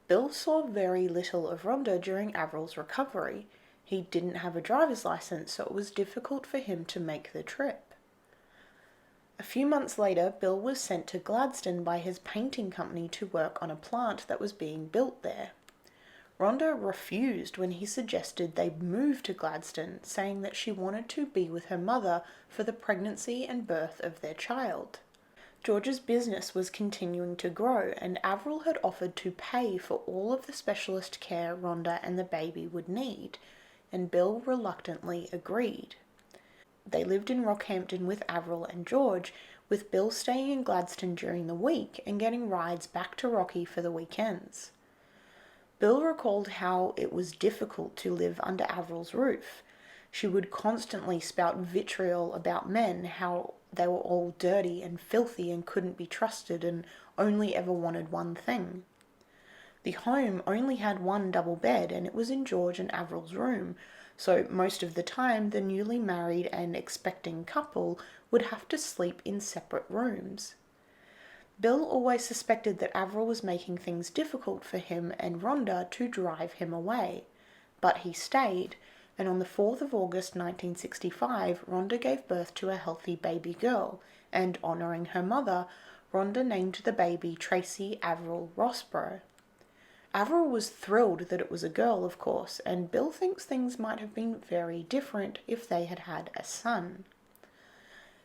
Bill saw very little of Rhonda during Avril's recovery. He didn't have a driver's license, so it was difficult for him to make the trip. A few months later, Bill was sent to Gladstone by his painting company to work on a plant that was being built there. Rhonda refused when he suggested they move to Gladstone, saying that she wanted to be with her mother for the pregnancy and birth of their child. George's business was continuing to grow, and Avril had offered to pay for all of the specialist care Rhonda and the baby would need, and Bill reluctantly agreed. They lived in Rockhampton with Avril and George, with Bill staying in Gladstone during the week and getting rides back to Rocky for the weekends. Bill recalled how it was difficult to live under Avril's roof. She would constantly spout vitriol about men, how they were all dirty and filthy and couldn't be trusted and only ever wanted one thing. The home only had 1 double bed, and it was in George and Avril's room, so most of the time the newly married and expecting couple would have to sleep in separate rooms. Bill always suspected that Avril was making things difficult for him and Rhonda to drive him away, but he stayed, and on the 4th of August 1965, Rhonda gave birth to a healthy baby girl, and honouring her mother, Rhonda named the baby Tracy Avril Rossborough. Avril was thrilled that it was a girl, of course, and Bill thinks things might have been very different if they had had a son.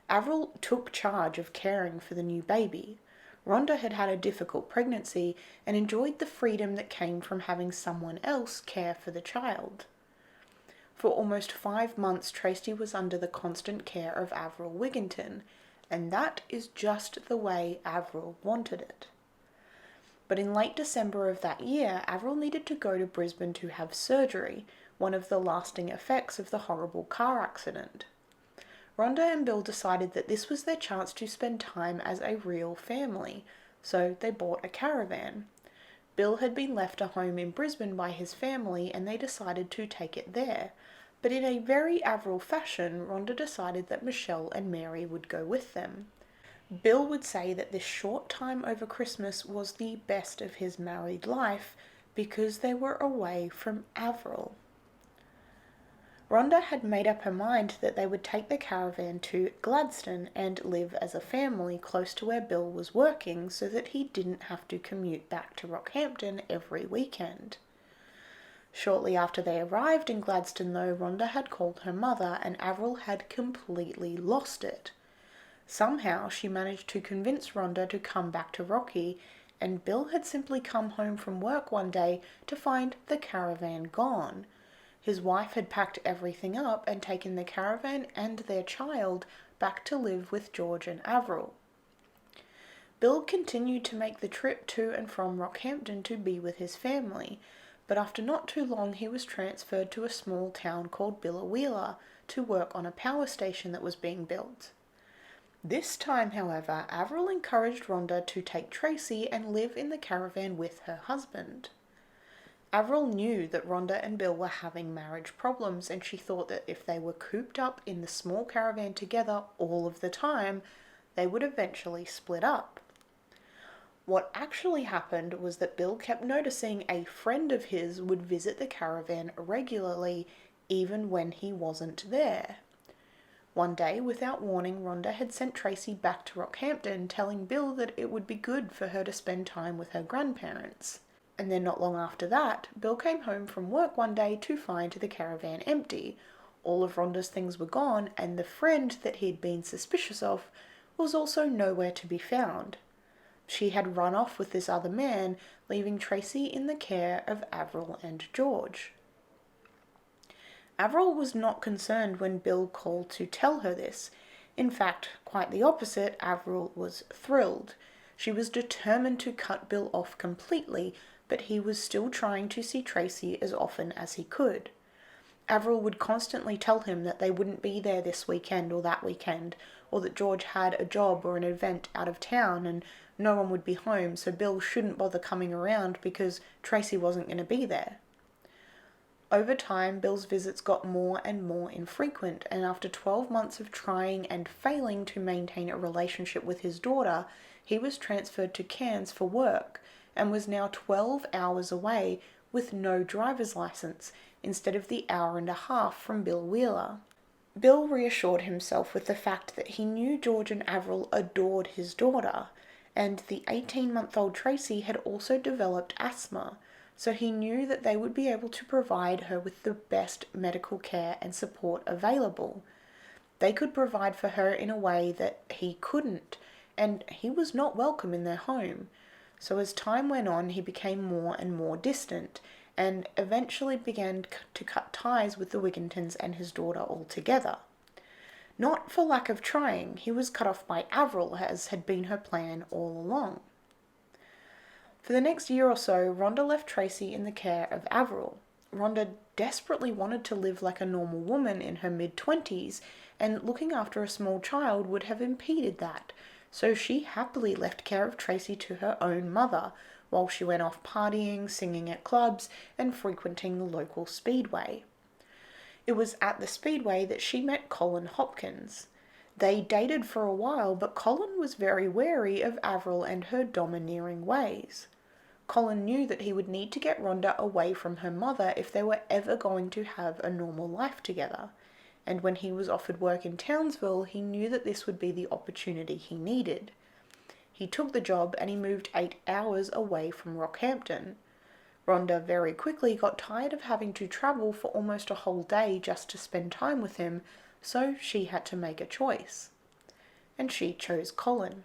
Avril took charge of caring for the new baby. Rhonda had had a difficult pregnancy and enjoyed the freedom that came from having someone else care for the child. For almost 5 months, Tracy was under the constant care of Avril Wigginton, and that is just the way Avril wanted it. But in late December of that year, Avril needed to go to Brisbane to have surgery, one of the lasting effects of the horrible car accident. Rhonda and Bill decided that this was their chance to spend time as a real family, so they bought a caravan. Bill had been left a home in Brisbane by his family and they decided to take it there. But in a very Avril fashion, Rhonda decided that Michelle and Mary would go with them. Bill would say that this short time over Christmas was the best of his married life because they were away from Avril. Rhonda had made up her mind that they would take the caravan to Gladstone and live as a family close to where Bill was working so that he didn't have to commute back to Rockhampton every weekend. Shortly after they arrived in Gladstone though, Rhonda had called her mother and Avril had completely lost it. Somehow she managed to convince Rhonda to come back to Rocky, and Bill had simply come home from work one day to find the caravan gone. His wife had packed everything up and taken the caravan and their child back to live with George and Avril. Bill continued to make the trip to and from Rockhampton to be with his family, but after not too long he was transferred to a small town called Billawheeler to work on a power station that was being built. This time, however, Avril encouraged Rhonda to take Tracy and live in the caravan with her husband. Avril knew that Rhonda and Bill were having marriage problems, and she thought that if they were cooped up in the small caravan together all of the time, they would eventually split up. What actually happened was that Bill kept noticing a friend of his would visit the caravan regularly, even when he wasn't there. One day, without warning, Rhonda had sent Tracy back to Rockhampton, telling Bill that it would be good for her to spend time with her grandparents. And then not long after that, Bill came home from work one day to find the caravan empty. All of Rhonda's things were gone, and the friend that he'd been suspicious of was also nowhere to be found. She had run off with this other man, leaving Tracy in the care of Avril and George. Avril was not concerned when Bill called to tell her this. In fact, quite the opposite, Avril was thrilled. She was determined to cut Bill off completely, but he was still trying to see Tracy as often as he could. Avril would constantly tell him that they wouldn't be there this weekend or that weekend, or that George had a job or an event out of town and no one would be home, so Bill shouldn't bother coming around because Tracy wasn't going to be there. Over time, Bill's visits got more and more infrequent, and after 12 months of trying and failing to maintain a relationship with his daughter, he was transferred to Cairns for work and was now 12 hours away with no driver's license, instead of the hour and a half from Bill Wheeler. Bill reassured himself with the fact that he knew George and Avril adored his daughter, and the 18-month-old Tracy had also developed asthma, so he knew that they would be able to provide her with the best medical care and support available. They could provide for her in a way that he couldn't, and he was not welcome in their home. So as time went on, he became more and more distant, and eventually began to cut ties with the Wiggintons and his daughter altogether. Not for lack of trying, he was cut off by Avril, as had been her plan all along. For the next year or so, Rhonda left Tracy in the care of Avril. Rhonda desperately wanted to live like a normal woman in her mid-20s, and looking after a small child would have impeded that, so she happily left care of Tracy to her own mother, while she went off partying, singing at clubs, and frequenting the local speedway. It was at the speedway that she met Colin Hopkins. They dated for a while, but Colin was very wary of Avril and her domineering ways. Colin knew that he would need to get Rhonda away from her mother if they were ever going to have a normal life together, and when he was offered work in Townsville, he knew that this would be the opportunity he needed. He took the job and he moved 8 hours away from Rockhampton. Rhonda very quickly got tired of having to travel for almost a whole day just to spend time with him, so she had to make a choice. And she chose Colin.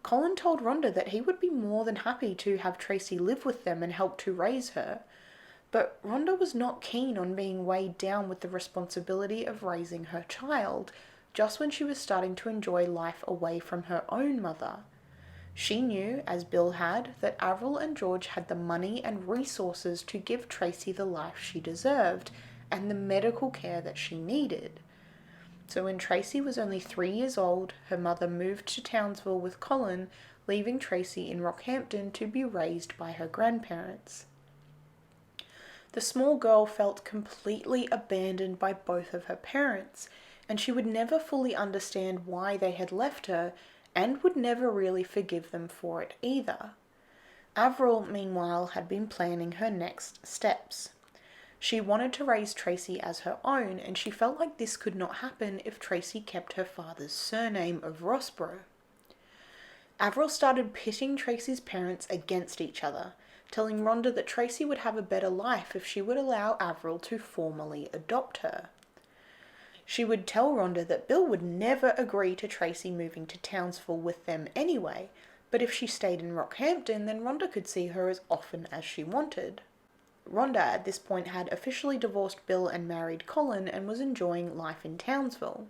Colin told Rhonda that he would be more than happy to have Tracy live with them and help to raise her, but Rhonda was not keen on being weighed down with the responsibility of raising her child, just when she was starting to enjoy life away from her own mother. She knew, as Bill had, that Avril and George had the money and resources to give Tracey the life she deserved and the medical care that she needed. So when Tracey was only 3 years old, her mother moved to Townsville with Colin, leaving Tracey in Rockhampton to be raised by her grandparents. The small girl felt completely abandoned by both of her parents, and she would never fully understand why they had left her, and would never really forgive them for it either. Avril, meanwhile, had been planning her next steps. She wanted to raise Tracey as her own, and she felt like this could not happen if Tracey kept her father's surname of Rossborough. Avril started pitting Tracey's parents against each other, telling Rhonda that Tracey would have a better life if she would allow Avril to formally adopt her. She would tell Rhonda that Bill would never agree to Tracey moving to Townsville with them anyway, but if she stayed in Rockhampton, then Rhonda could see her as often as she wanted. Rhonda at this point had officially divorced Bill and married Colin and was enjoying life in Townsville.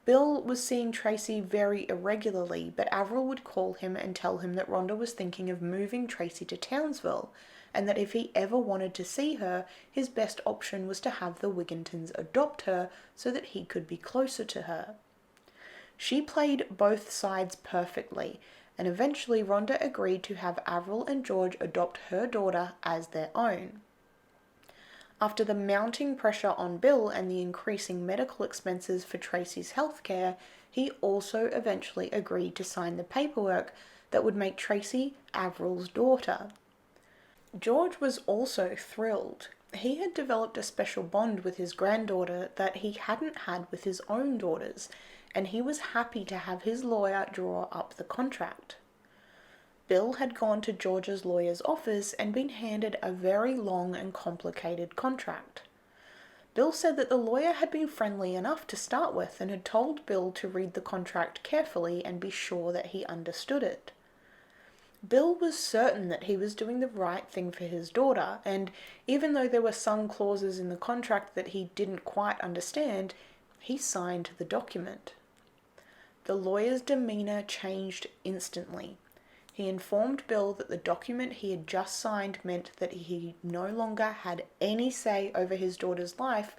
Bill was seeing Tracey very irregularly, but Avril would call him and tell him that Rhonda was thinking of moving Tracey to Townsville, and that if he ever wanted to see her, his best option was to have the Wiggintons adopt her so that he could be closer to her. She played both sides perfectly, and eventually Rhonda agreed to have Avril and George adopt her daughter as their own. After the mounting pressure on Bill and the increasing medical expenses for Tracey's healthcare, he also eventually agreed to sign the paperwork that would make Tracey Avril's daughter. George was also thrilled. He had developed a special bond with his granddaughter that he hadn't had with his own daughters, and he was happy to have his lawyer draw up the contract. Bill had gone to George's lawyer's office and been handed a very long and complicated contract. Bill said that the lawyer had been friendly enough to start with and had told Bill to read the contract carefully and be sure that he understood it. Bill was certain that he was doing the right thing for his daughter, and even though there were some clauses in the contract that he didn't quite understand, he signed the document. The lawyer's demeanour changed instantly. He informed Bill that the document he had just signed meant that he no longer had any say over his daughter's life,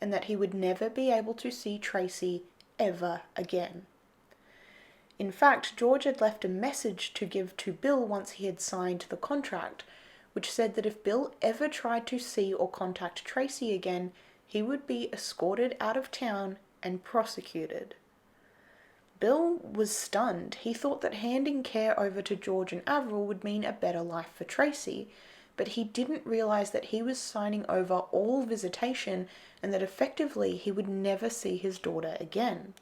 and that he would never be able to see Tracey ever again. In fact, George had left a message to give to Bill once he had signed the contract, which said that if Bill ever tried to see or contact Tracey again, he would be escorted out of town and prosecuted. Bill was stunned. He thought that handing care over to George and Avril would mean a better life for Tracey, but he didn't realise that he was signing over all visitation and that effectively he would never see his daughter again.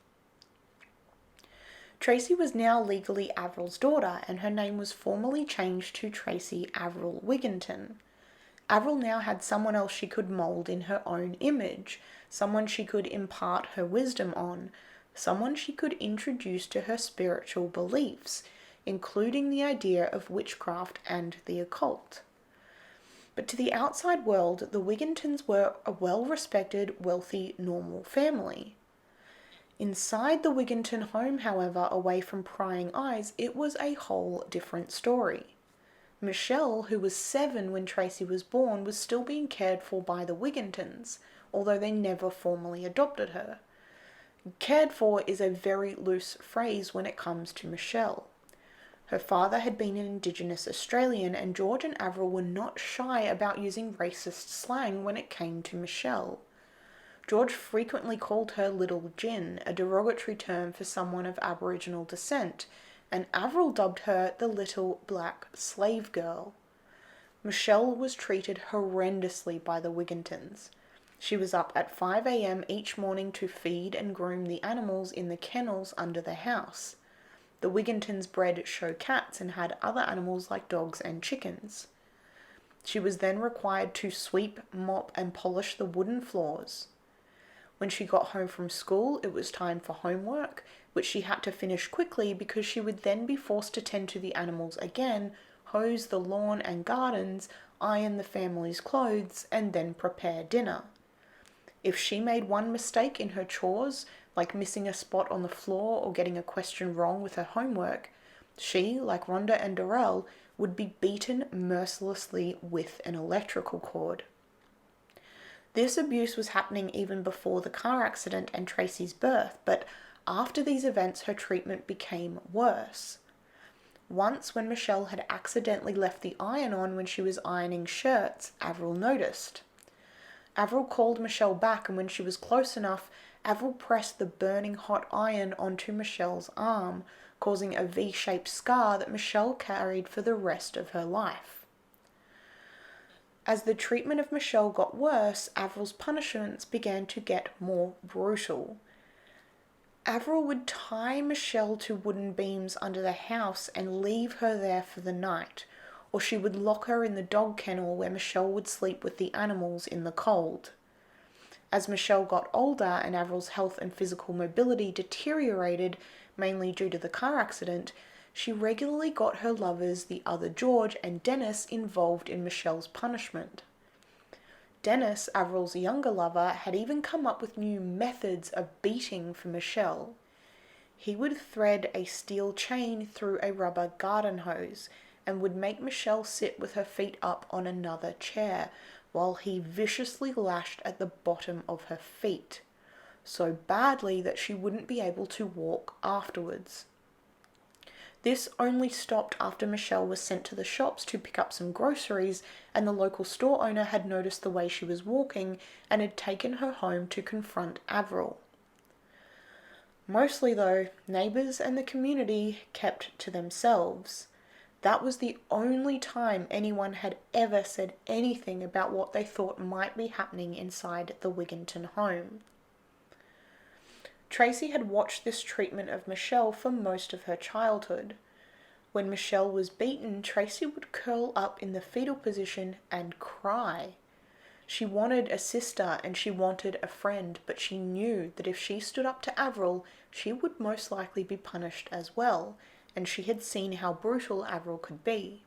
Tracey was now legally Avril's daughter, and her name was formally changed to Tracey Avril Wigginton. Avril now had someone else she could mould in her own image, someone she could impart her wisdom on, someone she could introduce to her spiritual beliefs, including the idea of witchcraft and the occult. But to the outside world, the Wiggintons were a well-respected, wealthy, normal family. Inside the Wigginton home, however, away from prying eyes, it was a whole different story. Michelle, who was 7 when Tracey was born, was still being cared for by the Wiggintons, although they never formally adopted her. Cared for is a very loose phrase when it comes to Michelle. Her father had been an Indigenous Australian, and George and Avril were not shy about using racist slang when it came to Michelle. George frequently called her Little Gin, a derogatory term for someone of Aboriginal descent, and Avril dubbed her the Little Black Slave Girl. Michelle was treated horrendously by the Wiggintons. She was up at 5 a.m. each morning to feed and groom the animals in the kennels under the house. The Wiggintons bred show cats and had other animals like dogs and chickens. She was then required to sweep, mop, and polish the wooden floors. When she got home from school, it was time for homework, which she had to finish quickly because she would then be forced to tend to the animals again, hose the lawn and gardens, iron the family's clothes, and then prepare dinner. If she made one mistake in her chores, like missing a spot on the floor or getting a question wrong with her homework, She, like Rhonda and Darrell, would be beaten mercilessly with an electrical cord. This abuse was happening even before the car accident and Tracy's birth, but after these events her treatment became worse. Once, when Michelle had accidentally left the iron on when she was ironing shirts, Avril noticed. Avril called Michelle back, and when she was close enough, Avril pressed the burning hot iron onto Michelle's arm, causing a V-shaped scar that Michelle carried for the rest of her life. As the treatment of Michelle got worse, Avril's punishments began to get more brutal. Avril would tie Michelle to wooden beams under the house and leave her there for the night, or she would lock her in the dog kennel where Michelle would sleep with the animals in the cold. As Michelle got older and Avril's health and physical mobility deteriorated, mainly due to the car accident, she regularly got her lovers, the other George and Dennis, involved in Michelle's punishment. Dennis, Avril's younger lover, had even come up with new methods of beating for Michelle. He would thread a steel chain through a rubber garden hose and would make Michelle sit with her feet up on another chair while he viciously lashed at the bottom of her feet, so badly that she wouldn't be able to walk afterwards. This only stopped after Michelle was sent to the shops to pick up some groceries, and the local store owner had noticed the way she was walking and had taken her home to confront Avril. Mostly though, neighbours and the community kept to themselves. That was the only time anyone had ever said anything about what they thought might be happening inside the Wigginton home. Tracy had watched this treatment of Michelle for most of her childhood. When Michelle was beaten, Tracy would curl up in the fetal position and cry. She wanted a sister and she wanted a friend, but she knew that if she stood up to Avril, she would most likely be punished as well, and she had seen how brutal Avril could be.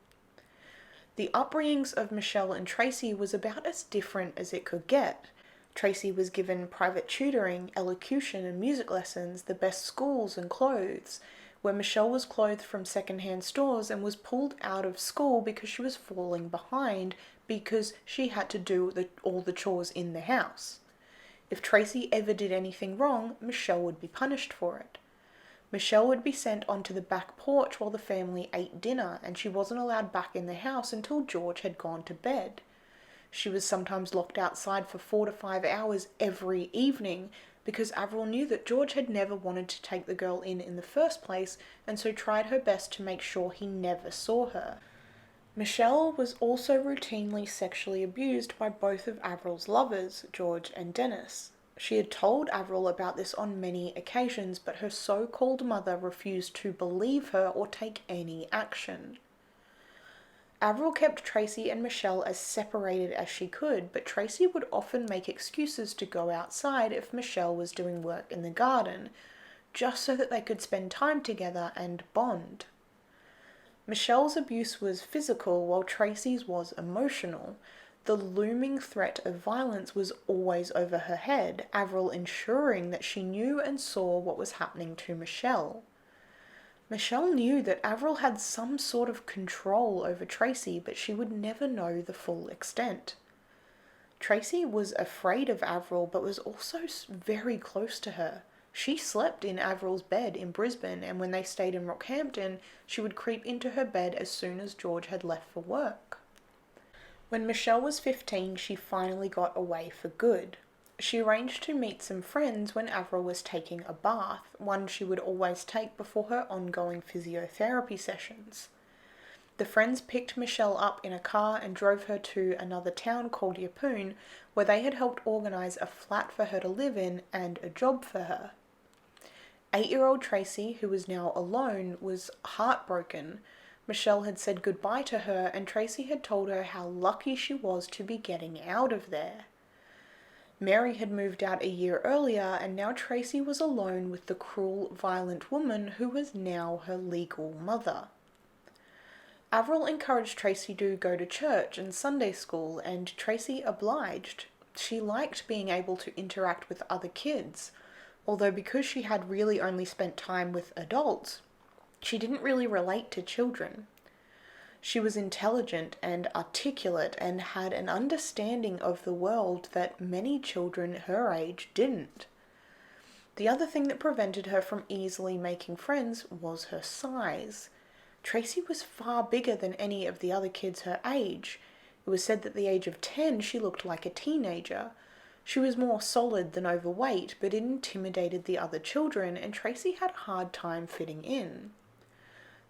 The upbringings of Michelle and Tracy was about as different as it could get. Tracy was given private tutoring, elocution and music lessons, the best schools and clothes, where Michelle was clothed from second-hand stores and was pulled out of school because she was falling behind because she had to do all the chores in the house. If Tracy ever did anything wrong, Michelle would be punished for it. Michelle would be sent onto the back porch while the family ate dinner, and she wasn't allowed back in the house until George had gone to bed. She was sometimes locked outside for 4 to 5 hours every evening because Avril knew that George had never wanted to take the girl in the first place, and so tried her best to make sure he never saw her. Michelle was also routinely sexually abused by both of Avril's lovers, George and Dennis. She had told Avril about this on many occasions, but her so-called mother refused to believe her or take any action. Avril kept Tracy and Michelle as separated as she could, but Tracy would often make excuses to go outside if Michelle was doing work in the garden, just so that they could spend time together and bond. Michelle's abuse was physical, while Tracy's was emotional. The looming threat of violence was always over her head, Avril ensuring that she knew and saw what was happening to Michelle. Michelle knew that Avril had some sort of control over Tracy, but she would never know the full extent. Tracy was afraid of Avril, but was also very close to her. She slept in Avril's bed in Brisbane, and when they stayed in Rockhampton, she would creep into her bed as soon as George had left for work. When Michelle was 15, she finally got away for good. She arranged to meet some friends when Avril was taking a bath, one she would always take before her ongoing physiotherapy sessions. The friends picked Michelle up in a car and drove her to another town called Yeppoon, where they had helped organise a flat for her to live in and a job for her. 8-year-old Tracy, who was now alone, was heartbroken. Michelle had said goodbye to her, and Tracy had told her how lucky she was to be getting out of there. Mary had moved out a year earlier, and now Tracy was alone with the cruel, violent woman who was now her legal mother. Avril encouraged Tracy to go to church and Sunday school, and Tracy obliged. She liked being able to interact with other kids, although because she had really only spent time with adults, She didn't really relate to children. She was intelligent and articulate and had an understanding of the world that many children her age didn't. The other thing that prevented her from easily making friends was her size. Tracy was far bigger than any of the other kids her age. It was said that at the age of 10 she looked like a teenager. She was more solid than overweight, but it intimidated the other children, and Tracy had a hard time fitting in.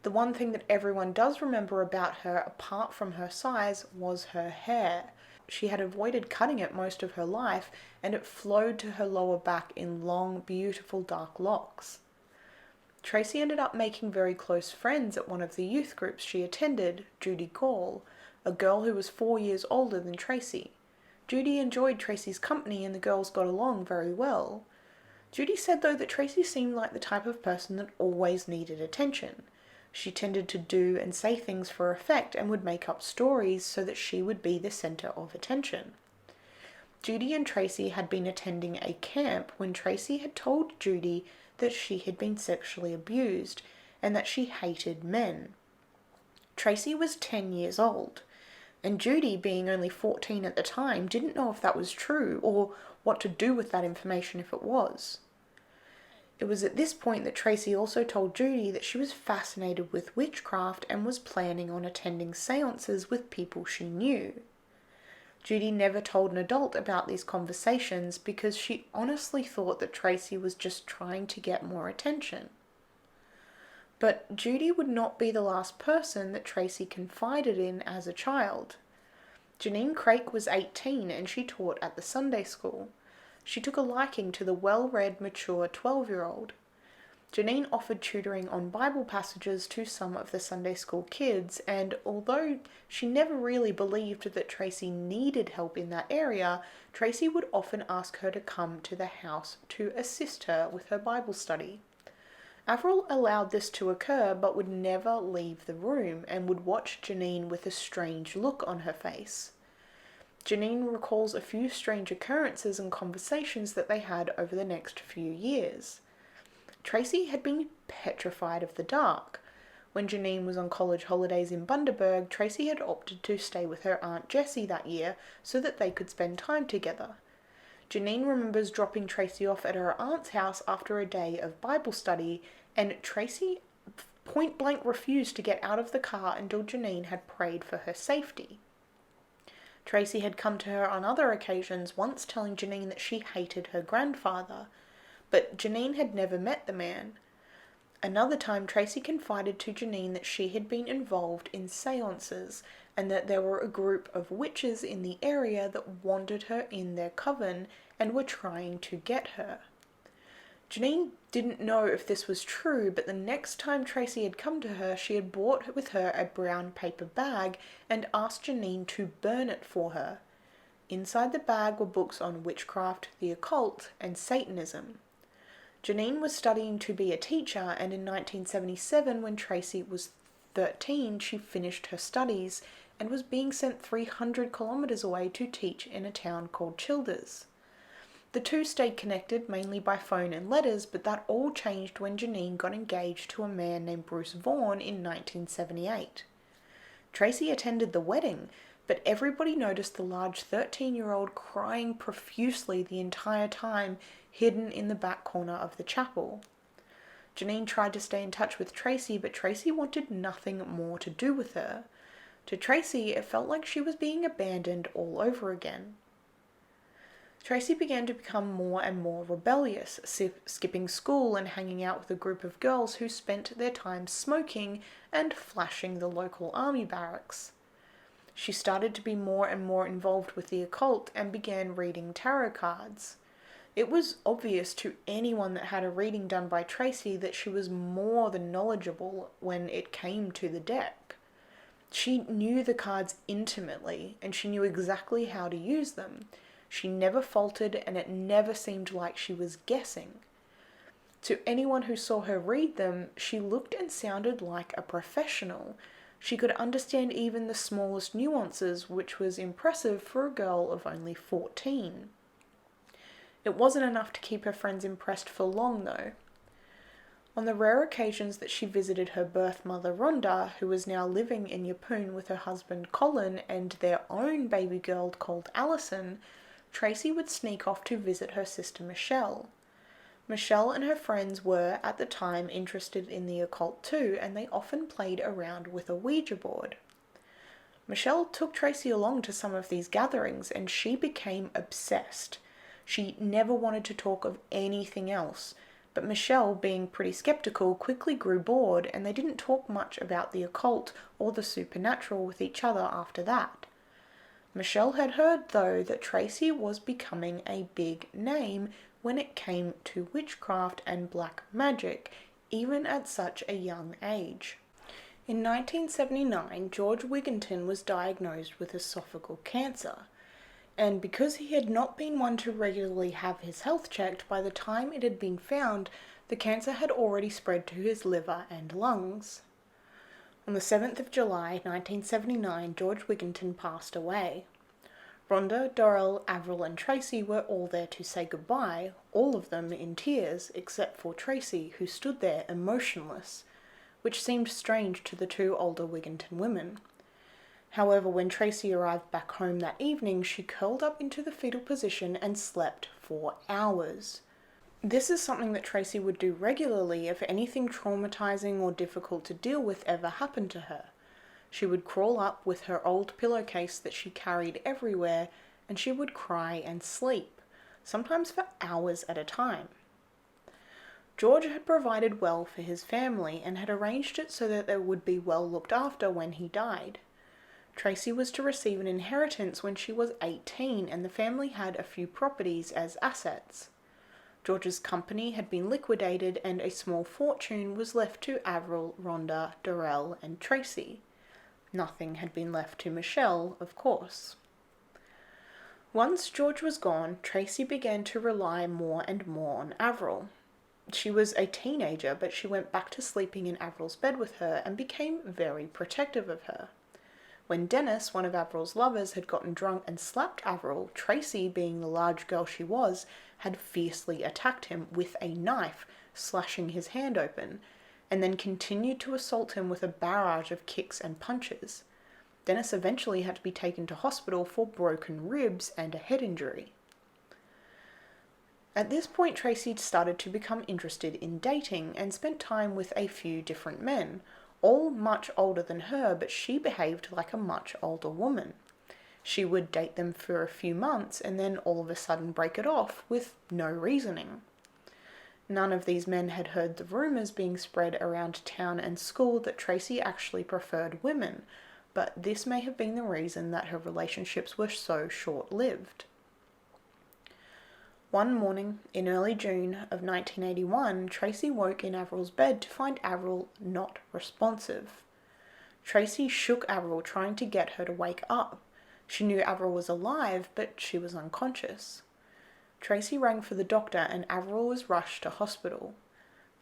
The one thing that everyone does remember about her, apart from her size, was her hair. She had avoided cutting it most of her life, and it flowed to her lower back in long, beautiful dark locks. Tracy ended up making very close friends at one of the youth groups she attended, Judy Gall, a girl who was 4 years older than Tracy. Judy enjoyed Tracy's company and the girls got along very well. Judy said though that Tracy seemed like the type of person that always needed attention. She tended to do and say things for effect and would make up stories so that she would be the centre of attention. Judy and Tracy had been attending a camp when Tracy had told Judy that she had been sexually abused and that she hated men. Tracy was 10 years old, and Judy, being only 14 at the time, didn't know if that was true or what to do with that information if it was. It was at this point that Tracy also told Judy that she was fascinated with witchcraft and was planning on attending seances with people she knew. Judy never told an adult about these conversations because she honestly thought that Tracy was just trying to get more attention. But Judy would not be the last person that Tracy confided in as a child. Janine Craik was 18 and she taught at the Sunday school. She took a liking to the well-read, mature 12-year-old. Janine offered tutoring on Bible passages to some of the Sunday school kids, and although she never really believed that Tracy needed help in that area, Tracy would often ask her to come to the house to assist her with her Bible study. Avril allowed this to occur but would never leave the room and would watch Janine with a strange look on her face. Janine recalls a few strange occurrences and conversations that they had over the next few years. Tracy had been petrified of the dark. When Janine was on college holidays in Bundaberg, Tracy had opted to stay with her Aunt Jessie that year so that they could spend time together. Janine remembers dropping Tracy off at her aunt's house after a day of Bible study, and Tracy point blank refused to get out of the car until Janine had prayed for her safety. Tracy had come to her on other occasions, once telling Janine that she hated her grandfather, but Janine had never met the man. Another time, Tracy confided to Janine that she had been involved in seances and that there were a group of witches in the area that wanted her in their coven and were trying to get her. Janine didn't know if this was true, but the next time Tracy had come to her, she had brought with her a brown paper bag and asked Janine to burn it for her. Inside the bag were books on witchcraft, the occult, and Satanism. Janine was studying to be a teacher, and in 1977, when Tracy was 13, she finished her studies and was being sent 300 kilometres away to teach in a town called Childers. The two stayed connected mainly by phone and letters, but that all changed when Janine got engaged to a man named Bruce Vaughan in 1978. Tracy attended the wedding, but everybody noticed the large 13-year-old crying profusely the entire time, hidden in the back corner of the chapel. Janine tried to stay in touch with Tracy, but Tracy wanted nothing more to do with her. To Tracy, it felt like she was being abandoned all over again. Tracy began to become more and more rebellious, skipping school and hanging out with a group of girls who spent their time smoking and flashing the local army barracks. She started to be more and more involved with the occult and began reading tarot cards. It was obvious to anyone that had a reading done by Tracy that she was more than knowledgeable when it came to the deck. She knew the cards intimately, and she knew exactly how to use them. She never faltered, and it never seemed like she was guessing. To anyone who saw her read them, she looked and sounded like a professional. She could understand even the smallest nuances, which was impressive for a girl of only 14. It wasn't enough to keep her friends impressed for long, though. On the rare occasions that she visited her birth mother Rhonda, who was now living in Yeppoon with her husband Colin and their own baby girl called Allison, Tracey would sneak off to visit her sister Michelle. Michelle and her friends were, at the time, interested in the occult too, and they often played around with a Ouija board. Michelle took Tracey along to some of these gatherings, and she became obsessed. She never wanted to talk of anything else, but Michelle, being pretty skeptical, quickly grew bored, and they didn't talk much about the occult or the supernatural with each other after that. Michelle had heard, though, that Tracey was becoming a big name when it came to witchcraft and black magic, even at such a young age. In 1979, George Wigginton was diagnosed with esophageal cancer, and because he had not been one to regularly have his health checked, by the time it had been found, the cancer had already spread to his liver and lungs. On the 7th of July, 1979, George Wigginton passed away. Rhonda, Dorrell, Avril and Tracey were all there to say goodbye, all of them in tears, except for Tracey, who stood there emotionless, which seemed strange to the two older Wigginton women. However, when Tracey arrived back home that evening, she curled up into the fetal position and slept for hours. This is something that Tracey would do regularly if anything traumatizing or difficult to deal with ever happened to her. She would crawl up with her old pillowcase that she carried everywhere, and she would cry and sleep, sometimes for hours at a time. George had provided well for his family and had arranged it so that they would be well looked after when he died. Tracey was to receive an inheritance when she was 18, and the family had a few properties as assets. George's company had been liquidated and a small fortune was left to Avril, Rhonda, Dorrell and Tracey. Nothing had been left to Michelle, of course. Once George was gone, Tracey began to rely more and more on Avril. She was a teenager, but she went back to sleeping in Avril's bed with her and became very protective of her. When Dennis, one of Avril's lovers, had gotten drunk and slapped Avril, Tracey, being the large girl she was, had fiercely attacked him with a knife, slashing his hand open, and then continued to assault him with a barrage of kicks and punches. Dennis eventually had to be taken to hospital for broken ribs and a head injury. At this point, Tracey started to become interested in dating and spent time with a few different men, all much older than her, but she behaved like a much older woman. She would date them for a few months and then all of a sudden break it off with no reasoning. None of these men had heard the rumours being spread around town and school that Tracey actually preferred women, but this may have been the reason that her relationships were so short-lived. One morning, in early June of 1981, Tracey woke in Avril's bed to find Avril not responsive. Tracey shook Avril, trying to get her to wake up. She knew Avril was alive, but she was unconscious. Tracey rang for the doctor and Avril was rushed to hospital.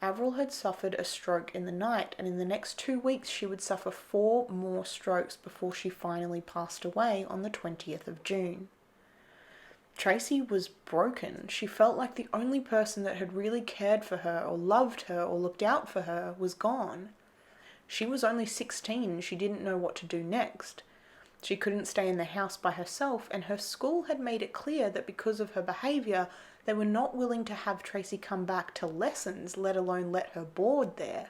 Avril had suffered a stroke in the night, and in the next 2 weeks she would suffer 4 more strokes before she finally passed away on the 20th of June. Tracey was broken. She felt like the only person that had really cared for her or loved her or looked out for her was gone. She was only 16 and she didn't know what to do next. She couldn't stay in the house by herself, and her school had made it clear that because of her behaviour, they were not willing to have Tracey come back to lessons, let alone let her board there.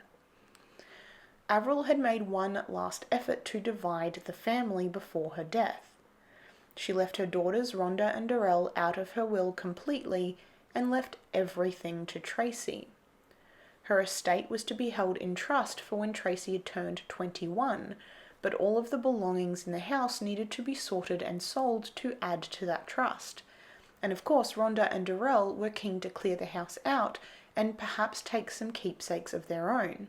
Avril had made one last effort to divide the family before her death. She left her daughters Rhonda and Dorrell out of her will completely and left everything to Tracey. Her estate was to be held in trust for when Tracey had turned 21, but all of the belongings in the house needed to be sorted and sold to add to that trust. And of course, Rhonda and Dorrell were keen to clear the house out and perhaps take some keepsakes of their own.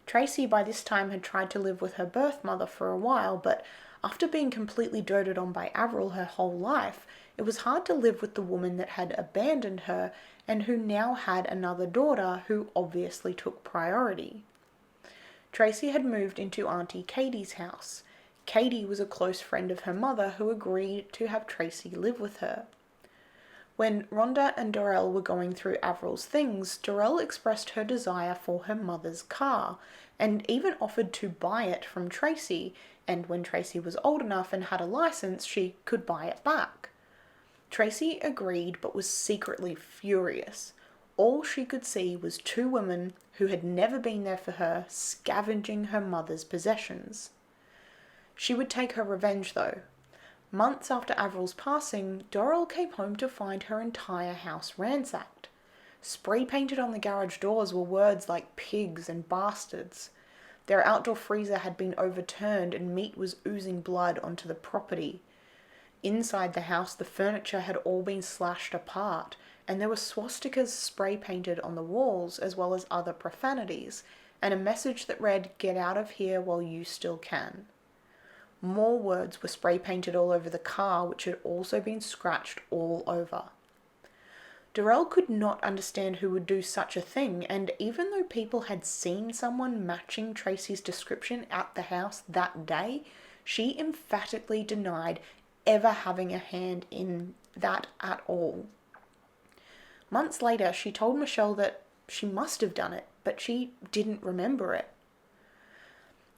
Tracey by this time had tried to live with her birth mother for a while, but after being completely doted on by Avril her whole life, it was hard to live with the woman that had abandoned her and who now had another daughter who obviously took priority. Tracey had moved into Auntie Katie's house. Katie was a close friend of her mother who agreed to have Tracey live with her. When Rhonda and Dorel were going through Avril's things, Dorel expressed her desire for her mother's car, and even offered to buy it from Tracey, and when Tracey was old enough and had a license, she could buy it back. Tracey agreed but was secretly furious. All she could see was two women who had never been there for her scavenging her mother's possessions. She would take her revenge though. Months after Avril's passing, Dorel came home to find her entire house ransacked. Spray painted on the garage doors were words like pigs and bastards. Their outdoor freezer had been overturned and meat was oozing blood onto the property. Inside the house, the furniture had all been slashed apart, and there were swastikas spray painted on the walls as well as other profanities, and a message that read, "Get out of here while you still can." More words were spray painted all over the car, which had also been scratched all over. Dorel could not understand who would do such a thing, and even though people had seen someone matching Tracey's description at the house that day, she emphatically denied ever having a hand in that at all. Months later, she told Michelle that she must have done it, but she didn't remember it.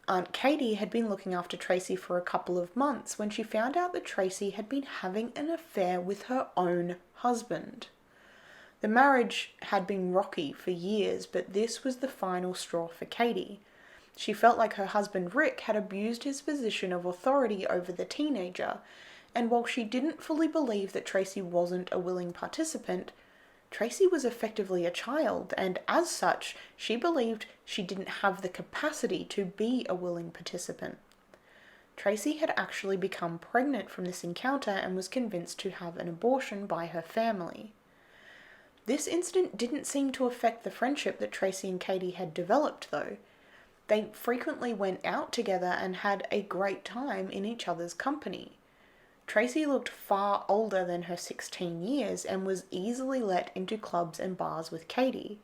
Aunt Katie had been looking after Tracey for a couple of months when she found out that Tracey had been having an affair with her own husband. The marriage had been rocky for years, but this was the final straw for Katie. She felt like her husband Rick had abused his position of authority over the teenager, and while she didn't fully believe that Tracey wasn't a willing participant, Tracey was effectively a child, and as such, she believed she didn't have the capacity to be a willing participant. Tracey had actually become pregnant from this encounter and was convinced to have an abortion by her family. This incident didn't seem to affect the friendship that Tracey and Katie had developed, though. They frequently went out together and had a great time in each other's company. Tracey looked far older than her 16 years and was easily let into clubs and bars with Katie.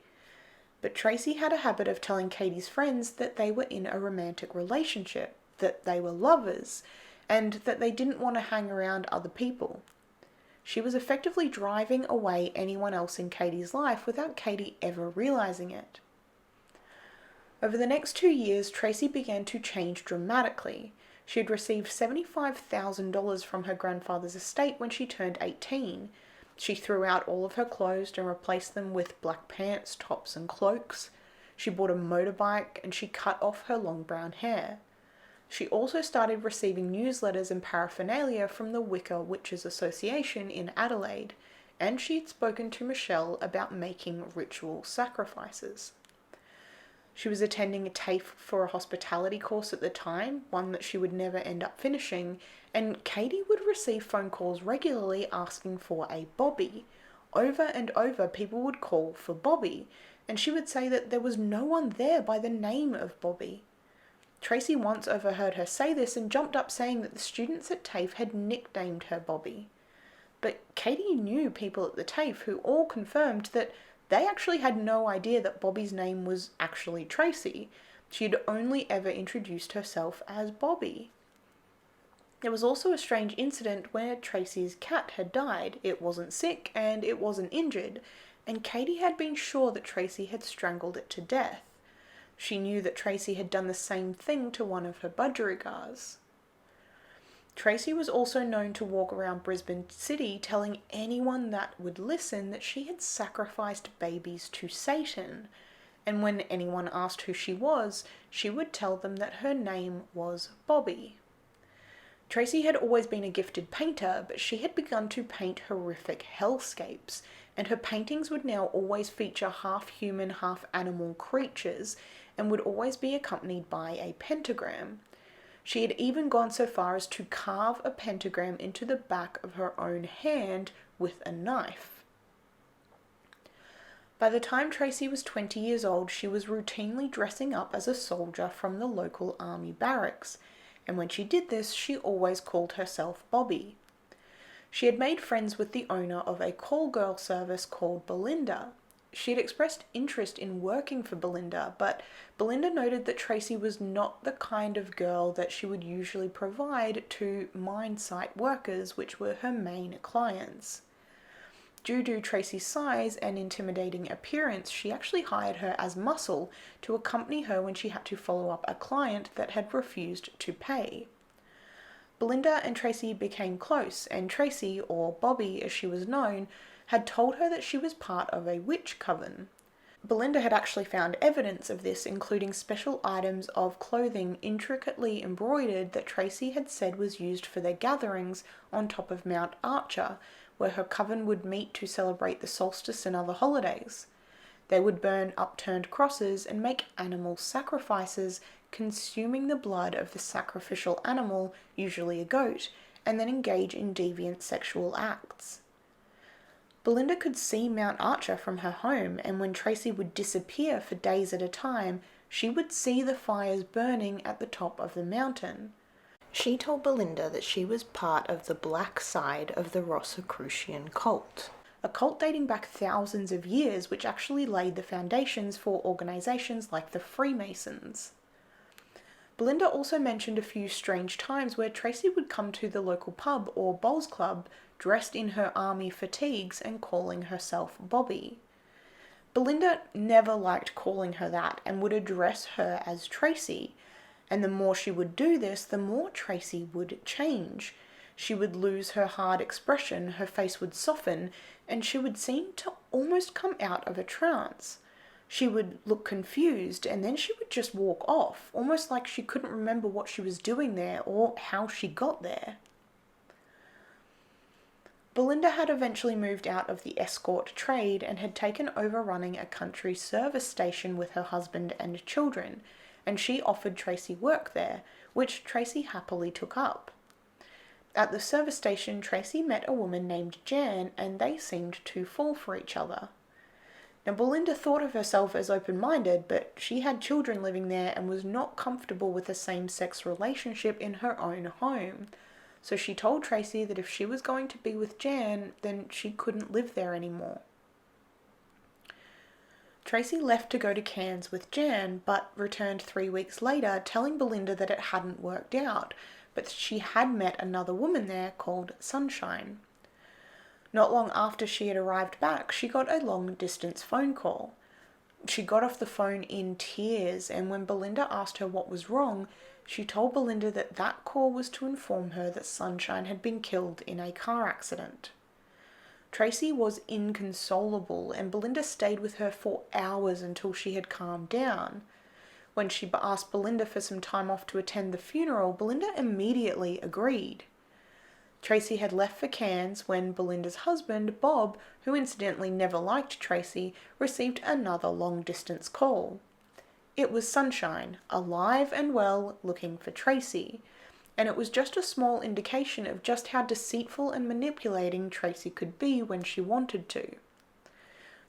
But Tracey had a habit of telling Katie's friends that they were in a romantic relationship, that they were lovers, and that they didn't want to hang around other people. She was effectively driving away anyone else in Katie's life without Katie ever realizing it. Over the next 2 years, Tracey began to change dramatically. She had received $75,000 from her grandfather's estate when she turned 18. She threw out all of her clothes and replaced them with black pants, tops and cloaks. She bought a motorbike and she cut off her long brown hair. She also started receiving newsletters and paraphernalia from the Wicca Witches Association in Adelaide, and she'd spoken to Michelle about making ritual sacrifices. She was attending a TAFE for a hospitality course at the time, one that she would never end up finishing, and Katie would receive phone calls regularly asking for a Bobby. Over and over, people would call for Bobby, and she would say that there was no one there by the name of Bobby. Tracey once overheard her say this and jumped up saying that the students at TAFE had nicknamed her Bobby. But Katie knew people at the TAFE who all confirmed that they actually had no idea that Bobby's name was actually Tracey. She'd only ever introduced herself as Bobby. There was also a strange incident where Tracey's cat had died. It wasn't sick and it wasn't injured, and Katie had been sure that Tracey had strangled it to death. She knew that Tracey had done the same thing to one of her budgerigars. Tracey was also known to walk around Brisbane City telling anyone that would listen that she had sacrificed babies to Satan, and when anyone asked who she would tell them that her name was Bobby. Tracey had always been a gifted painter, but she had begun to paint horrific hellscapes, and her paintings would now always feature half-human, half-animal creatures, and would always be accompanied by a pentagram. She had even gone so far as to carve a pentagram into the back of her own hand with a knife. By the time Tracey was 20 years old, she was routinely dressing up as a soldier from the local army barracks, and when she did this, she always called herself Bobby. She had made friends with the owner of a call girl service called Belinda. She had expressed interest in working for Belinda, but Belinda noted that Tracey was not the kind of girl that she would usually provide to mine site workers, which were her main clients. due to Tracy's size and intimidating appearance, she actually hired her as muscle to accompany her when she had to follow up a client that had refused to pay. Belinda and Tracy became close, and Tracy, or Bobby as she was known, had told her that she was part of a witch coven. Belinda had actually found evidence of this, including special items of clothing intricately embroidered that Tracy had said was used for their gatherings on top of Mount Archer, where her coven would meet to celebrate the solstice and other holidays. They would burn upturned crosses and make animal sacrifices, consuming the blood of the sacrificial animal, usually a goat, and then engage in deviant sexual acts. Belinda could see Mount Archer from her home, and when Tracy would disappear for days at a time, she would see the fires burning at the top of the mountain. She told Belinda that she was part of the black side of the Rosicrucian cult, a cult dating back thousands of years, which actually laid the foundations for organisations like the Freemasons. Belinda also mentioned a few strange times where Tracy would come to the local pub or bowls club dressed in her army fatigues and calling herself Bobby. Belinda never liked calling her that and would address her as Tracy, and the more she would do this, the more Tracy would change. She would lose her hard expression, her face would soften, and she would seem to almost come out of a trance. She would look confused, and then she would just walk off, almost like she couldn't remember what she was doing there or how she got there. Belinda had eventually moved out of the escort trade and had taken over running a country service station with her husband and children, and she offered Tracy work there, which Tracy happily took up. At the service station, Tracy met a woman named Jan, and they seemed to fall for each other. Now, Belinda thought of herself as open-minded, but she had children living there and was not comfortable with a same-sex relationship in her own home. So she told Tracy that if she was going to be with Jan, then she couldn't live there anymore. Tracy left to go to Cairns with Jan, but returned 3 weeks later, telling Belinda that it hadn't worked out, but she had met another woman there called Sunshine. Not long after she had arrived back, she got a long-distance phone call. She got off the phone in tears, and when Belinda asked her what was wrong, she told Belinda that that call was to inform her that Sunshine had been killed in a car accident. Tracy was inconsolable, and Belinda stayed with her for hours until she had calmed down. When she asked Belinda for some time off to attend the funeral, Belinda immediately agreed. Tracy had left for Cairns when Belinda's husband, Bob, who incidentally never liked Tracy, received another long-distance call. It was Sunshine, alive and well, looking for Tracy, and it was just a small indication of just how deceitful and manipulating Tracy could be when she wanted to.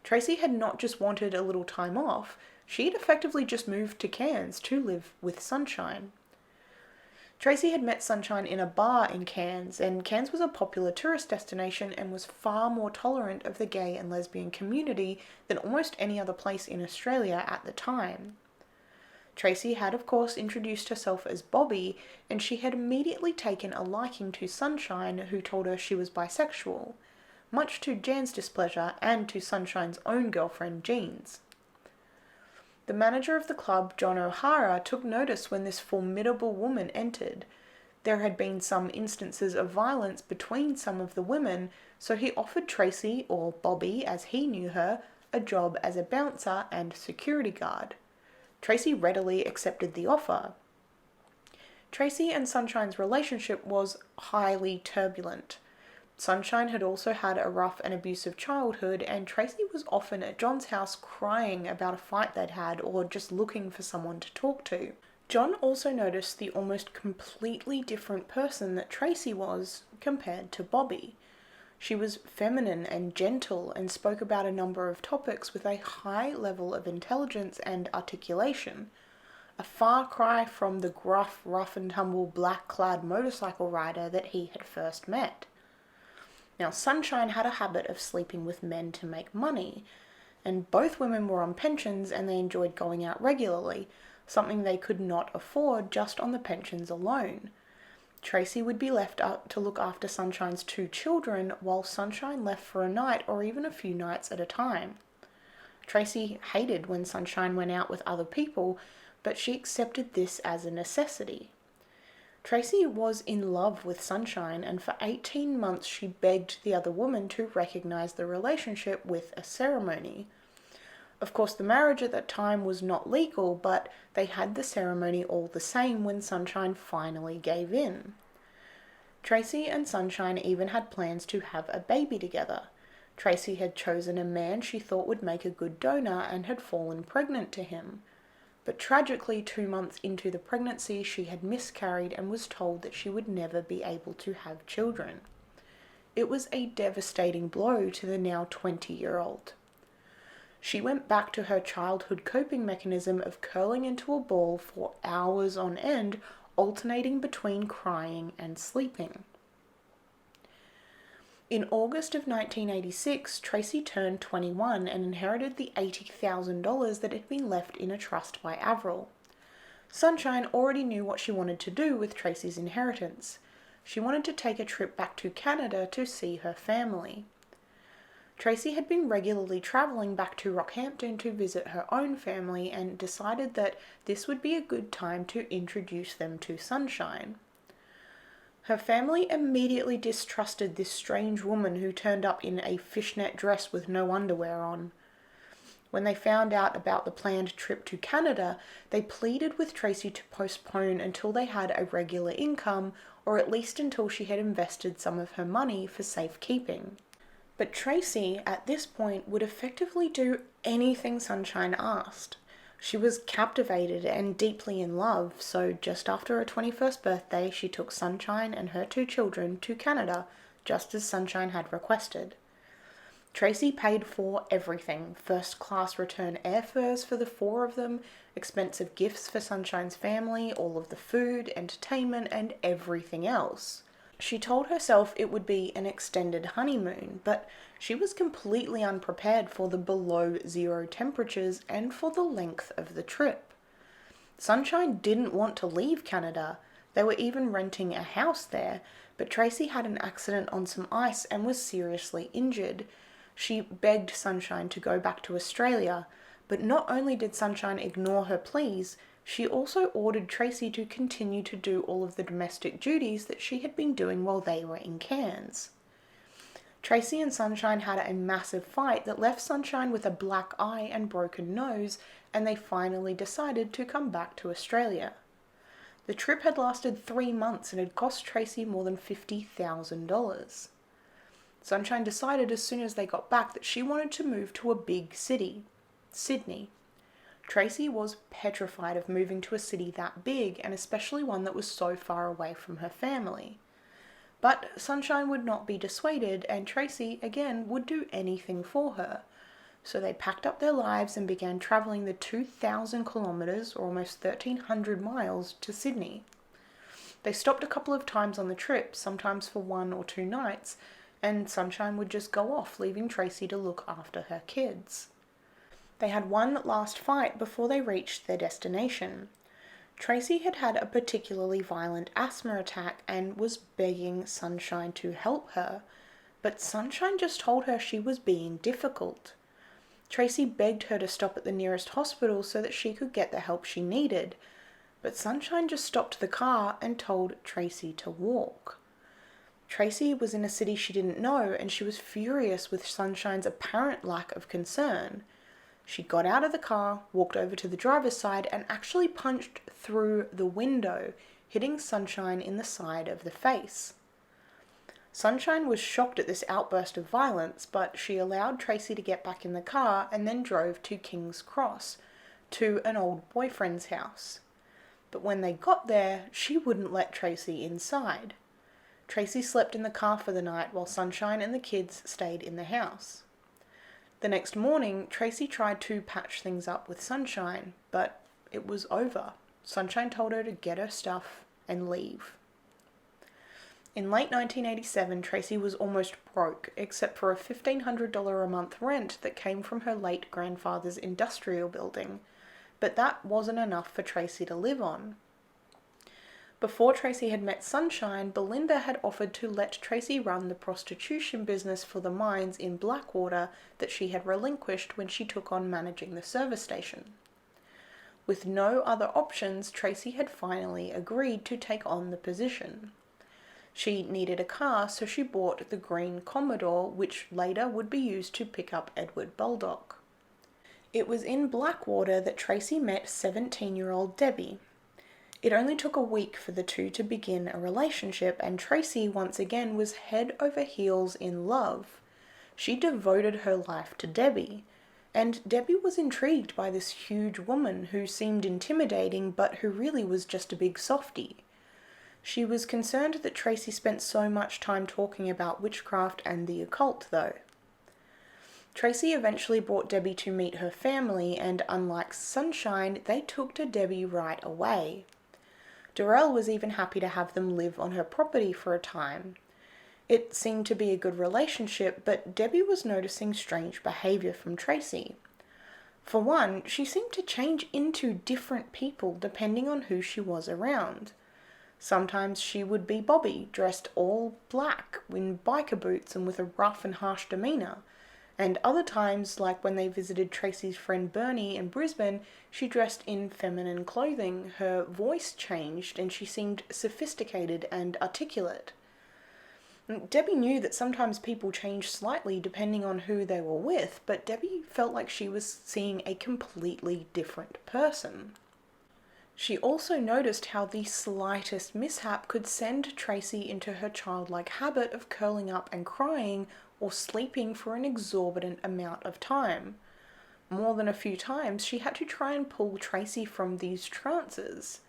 Tracy had not just wanted a little time off, she had effectively just moved to Cairns to live with Sunshine. Tracy had met Sunshine in a bar in Cairns, and Cairns was a popular tourist destination and was far more tolerant of the gay and lesbian community than almost any other place in Australia at the time. Tracy had, of course, introduced herself as Bobby, and she had immediately taken a liking to Sunshine, who told her she was bisexual, much to Jan's displeasure and to Sunshine's own girlfriend, Jean's. The manager of the club, John O'Hara, took notice when this formidable woman entered. There had been some instances of violence between some of the women, so he offered Tracy, or Bobby as he knew her, a job as a bouncer and security guard. Tracy readily accepted the offer. Tracy and Sunshine's relationship was highly turbulent. Sunshine had also had a rough and abusive childhood, and Tracy was often at John's house crying about a fight they'd had or just looking for someone to talk to. John also noticed the almost completely different person that Tracy was compared to Bobby. She was feminine and gentle and spoke about a number of topics with a high level of intelligence and articulation, a far cry from the gruff, rough-and-tumble, black-clad motorcycle rider that he had first met. Now, Sunshine had a habit of sleeping with men to make money, and both women were on pensions and they enjoyed going out regularly, something they could not afford just on the pensions alone. Tracy would be left up to look after Sunshine's 2 children while Sunshine left for a night or even a few nights at a time. Tracy hated when Sunshine went out with other people, but she accepted this as a necessity. Tracy was in love with Sunshine, and for 18 months she begged the other woman to recognise the relationship with a ceremony. Of course, the marriage at that time was not legal, but they had the ceremony all the same when Sunshine finally gave in. Tracy and Sunshine even had plans to have a baby together. Tracy had chosen a man she thought would make a good donor and had fallen pregnant to him. But tragically, 2 months into the pregnancy, she had miscarried and was told that she would never be able to have children. It was a devastating blow to the now 20-year-old. She went back to her childhood coping mechanism of curling into a ball for hours on end, alternating between crying and sleeping. In August of 1986, Tracy turned 21 and inherited the $80,000 that had been left in a trust by Avril. Sunshine already knew what she wanted to do with Tracy's inheritance. She wanted to take a trip back to Canada to see her family. Tracy had been regularly travelling back to Rockhampton to visit her own family and decided that this would be a good time to introduce them to Sunshine. Her family immediately distrusted this strange woman who turned up in a fishnet dress with no underwear on. When they found out about the planned trip to Canada, they pleaded with Tracy to postpone until they had a regular income, or at least until she had invested some of her money for safekeeping. But Tracy, at this point, would effectively do anything Sunshine asked. She was captivated and deeply in love, so just after her 21st birthday, she took Sunshine and her 2 children to Canada, just as Sunshine had requested. Tracy paid for everything: first-class return airfares for the 4 of them, expensive gifts for Sunshine's family, all of the food, entertainment, and everything else. She told herself it would be an extended honeymoon, but she was completely unprepared for the below-zero temperatures and for the length of the trip. Sunshine didn't want to leave Canada. They were even renting a house there, but Tracy had an accident on some ice and was seriously injured. She begged Sunshine to go back to Australia, but not only did Sunshine ignore her pleas, she also ordered Tracy to continue to do all of the domestic duties that she had been doing while they were in Cairns. Tracy and Sunshine had a massive fight that left Sunshine with a black eye and broken nose, and they finally decided to come back to Australia. The trip had lasted 3 months and had cost Tracy more than $50,000. Sunshine decided as soon as they got back that she wanted to move to a big city, Sydney. Tracy was petrified of moving to a city that big, and especially one that was so far away from her family. But Sunshine would not be dissuaded, and Tracy, again, would do anything for her. So they packed up their lives and began travelling the 2,000 kilometres, or almost 1,300 miles, to Sydney. They stopped a couple of times on the trip, sometimes for 1 or 2 nights, and Sunshine would just go off, leaving Tracy to look after her kids. They had one last fight before they reached their destination. Tracy had had a particularly violent asthma attack and was begging Sunshine to help her, but Sunshine just told her she was being difficult. Tracy begged her to stop at the nearest hospital so that she could get the help she needed, but Sunshine just stopped the car and told Tracy to walk. Tracy was in a city she didn't know, and she was furious with Sunshine's apparent lack of concern. She got out of the car, walked over to the driver's side, and actually punched through the window, hitting Sunshine in the side of the face. Sunshine was shocked at this outburst of violence, but she allowed Tracy to get back in the car and then drove to King's Cross, to an old boyfriend's house. But when they got there, she wouldn't let Tracy inside. Tracy slept in the car for the night while Sunshine and the kids stayed in the house. The next morning, Tracy tried to patch things up with Sunshine, but it was over. Sunshine told her to get her stuff and leave. In late 1987, Tracy was almost broke, except for a $1,500 a month rent that came from her late grandfather's industrial building, but that wasn't enough for Tracy to live on. Before Tracy had met Sunshine, Belinda had offered to let Tracy run the prostitution business for the mines in Blackwater that she had relinquished when she took on managing the service station. With no other options, Tracy had finally agreed to take on the position. She needed a car, so she bought the green Commodore, which later would be used to pick up Edward Baldock. It was in Blackwater that Tracy met 17-year-old Debbie. It only took a week for the two to begin a relationship, and Tracy once again was head over heels in love. She devoted her life to Debbie, and Debbie was intrigued by this huge woman who seemed intimidating but who really was just a big softie. She was concerned that Tracy spent so much time talking about witchcraft and the occult, though. Tracy eventually brought Debbie to meet her family, and unlike Sunshine, they took to Debbie right away. Darrell was even happy to have them live on her property for a time. It seemed to be a good relationship, but Debbie was noticing strange behaviour from Tracy. For one, she seemed to change into different people depending on who she was around. Sometimes she would be Bobby, dressed all black, in biker boots and with a rough and harsh demeanour. And other times, like when they visited Tracy's friend Bernie in Brisbane, she dressed in feminine clothing, her voice changed, and she seemed sophisticated and articulate. Debbie knew that sometimes people changed slightly depending on who they were with, but Debbie felt like she was seeing a completely different person. She also noticed how the slightest mishap could send Tracy into her childlike habit of curling up and crying or sleeping for an exorbitant amount of time. More than a few times, she had to try and pull Tracy from these trances.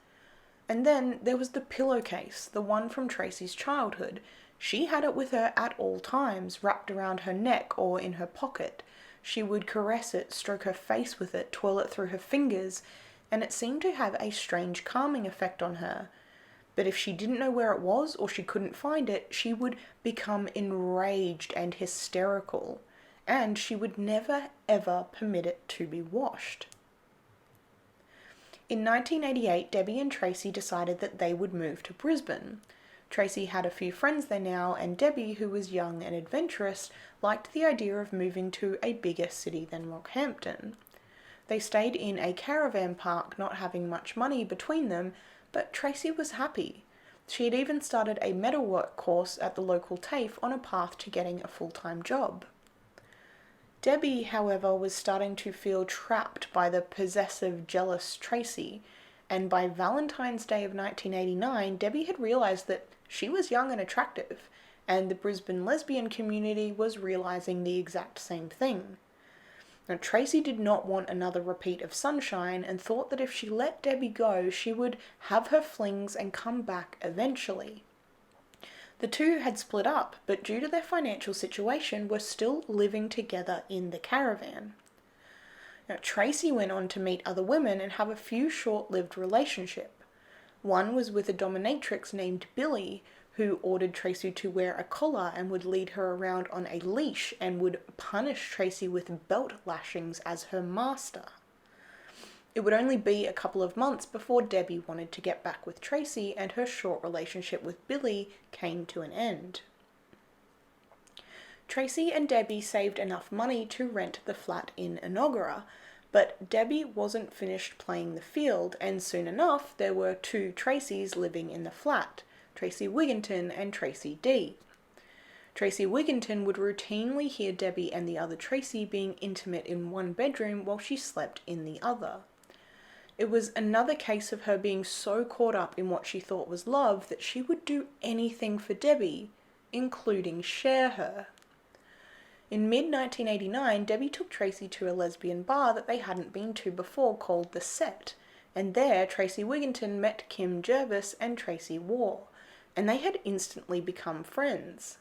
And then there was the pillowcase, the one from Tracy's childhood. She had it with her at all times, wrapped around her neck or in her pocket. She would caress it, stroke her face with it, twirl it through her fingers, and it seemed to have a strange calming effect on her. But if she didn't know where it was or she couldn't find it, she would become enraged and hysterical, and she would never ever permit it to be washed. In 1988, Debbie and Tracy decided that they would move to Brisbane. Tracy had a few friends there now, and Debbie, who was young and adventurous, liked the idea of moving to a bigger city than Rockhampton. They stayed in a caravan park, not having much money between them, but Tracy was happy. She had even started a metalwork course at the local TAFE on a path to getting a full-time job. Debbie, however, was starting to feel trapped by the possessive, jealous Tracy, and by Valentine's Day of 1989, Debbie had realised that she was young and attractive, and the Brisbane lesbian community was realising the exact same thing. Now, Tracy did not want another repeat of Sunshine and thought that if she let Debbie go, she would have her flings and come back eventually. The two had split up, but due to their financial situation, were still living together in the caravan. Now, Tracy went on to meet other women and have a few short-lived relationships. One was with a dominatrix named Billy, who ordered Tracy to wear a collar and would lead her around on a leash and would punish Tracy with belt lashings as her master. It would only be a couple of months before Debbie wanted to get back with Tracy, and her short relationship with Billy came to an end. Tracy and Debbie saved enough money to rent the flat in Enoggera, but Debbie wasn't finished playing the field, and soon enough there were two Tracys living in the flat, Tracey Wigginton and Tracy D. Tracey Wigginton would routinely hear Debbie and the other Tracy being intimate in one bedroom while she slept in the other. It was another case of her being so caught up in what she thought was love that she would do anything for Debbie, including share her. In mid-1989, Debbie took Tracy to a lesbian bar that they hadn't been to before called The Set, and there Tracey Wigginton met Kim Jervis and Tracy Waugh, and they had instantly become friends.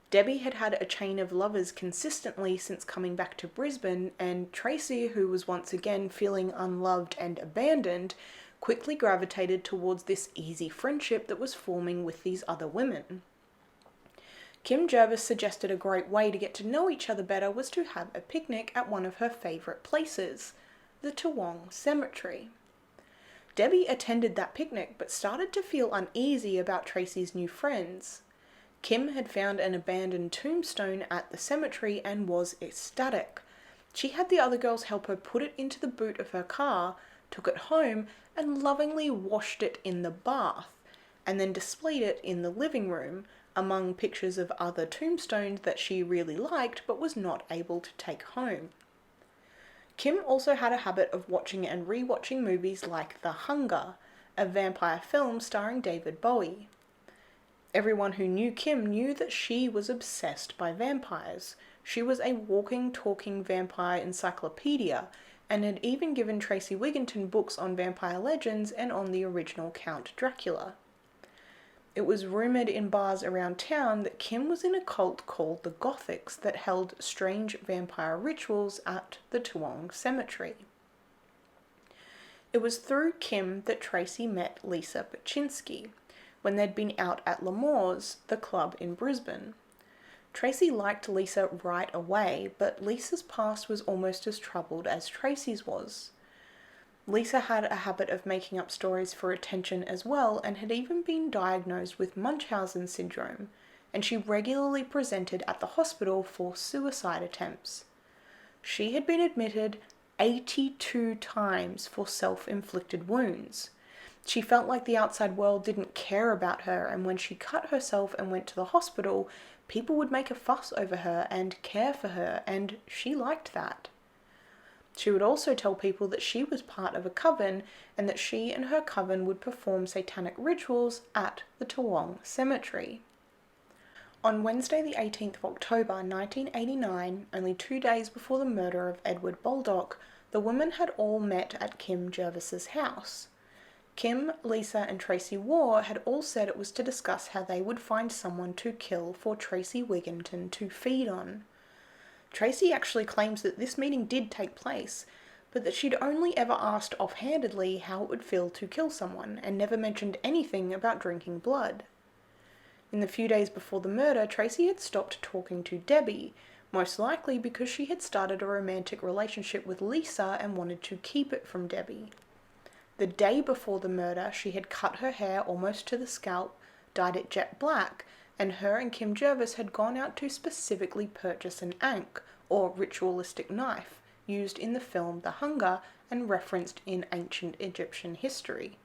Debbie had had a chain of lovers consistently since coming back to Brisbane, and Tracy, who was once again feeling unloved and abandoned, quickly gravitated towards this easy friendship that was forming with these other women. Kim Jervis suggested a great way to get to know each other better was to have a picnic at one of her favourite places, the Toowong Cemetery. Debbie attended that picnic but started to feel uneasy about Tracy's new friends. Kim had found an abandoned tombstone at the cemetery and was ecstatic. She had the other girls help her put it into the boot of her car, took it home, and lovingly washed it in the bath, and then displayed it in the living room, among pictures of other tombstones that she really liked but was not able to take home. Kim also had a habit of watching and re-watching movies like The Hunger, a vampire film starring David Bowie. Everyone who knew Kim knew that she was obsessed by vampires. She was a walking, talking vampire encyclopedia, and had even given Tracey Wigginton books on vampire legends and on the original Count Dracula. It was rumoured in bars around town that Kim was in a cult called the Gothics that held strange vampire rituals at the Toowong Cemetery. It was through Kim that Tracy met Lisa Pachynski, when they'd been out at L'Amour's, the club in Brisbane. Tracy liked Lisa right away, but Lisa's past was almost as troubled as Tracy's was. Lisa had a habit of making up stories for attention as well, and had even been diagnosed with Munchausen syndrome, and she regularly presented at the hospital for suicide attempts. She had been admitted 82 times for self-inflicted wounds. She felt like the outside world didn't care about her, and when she cut herself and went to the hospital, people would make a fuss over her and care for her, and she liked that. She would also tell people that she was part of a coven, and that she and her coven would perform satanic rituals at the Toowong Cemetery. On Wednesday the 18th of October 1989, only 2 days before the murder of Edward Baldock, the women had all met at Kim Jervis's house. Kim, Lisa and Tracy Waugh had all said it was to discuss how they would find someone to kill for Tracey Wigginton to feed on. Tracy actually claims that this meeting did take place, but that she'd only ever asked offhandedly how it would feel to kill someone, and never mentioned anything about drinking blood. In the few days before the murder, Tracy had stopped talking to Debbie, most likely because she had started a romantic relationship with Lisa and wanted to keep it from Debbie. The day before the murder, she had cut her hair almost to the scalp, dyed it jet black, and her and Kim Jervis had gone out to specifically purchase an ankh, or ritualistic knife, used in the film The Hunger and referenced in ancient Egyptian history.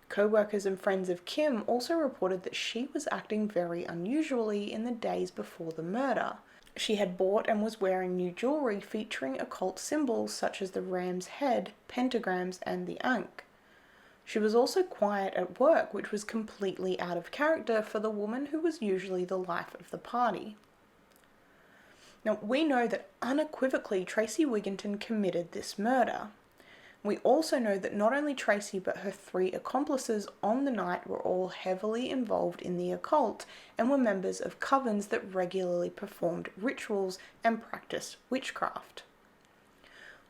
Co-workers and friends of Kim also reported that she was acting very unusually in the days before the murder. She had bought and was wearing new jewellery featuring occult symbols such as the ram's head, pentagrams and the ankh. She was also quiet at work, which was completely out of character for the woman who was usually the life of the party. Now, we know that unequivocally Tracey Wigginton committed this murder. We also know that not only Tracy but her 3 accomplices on the night were all heavily involved in the occult and were members of covens that regularly performed rituals and practiced witchcraft.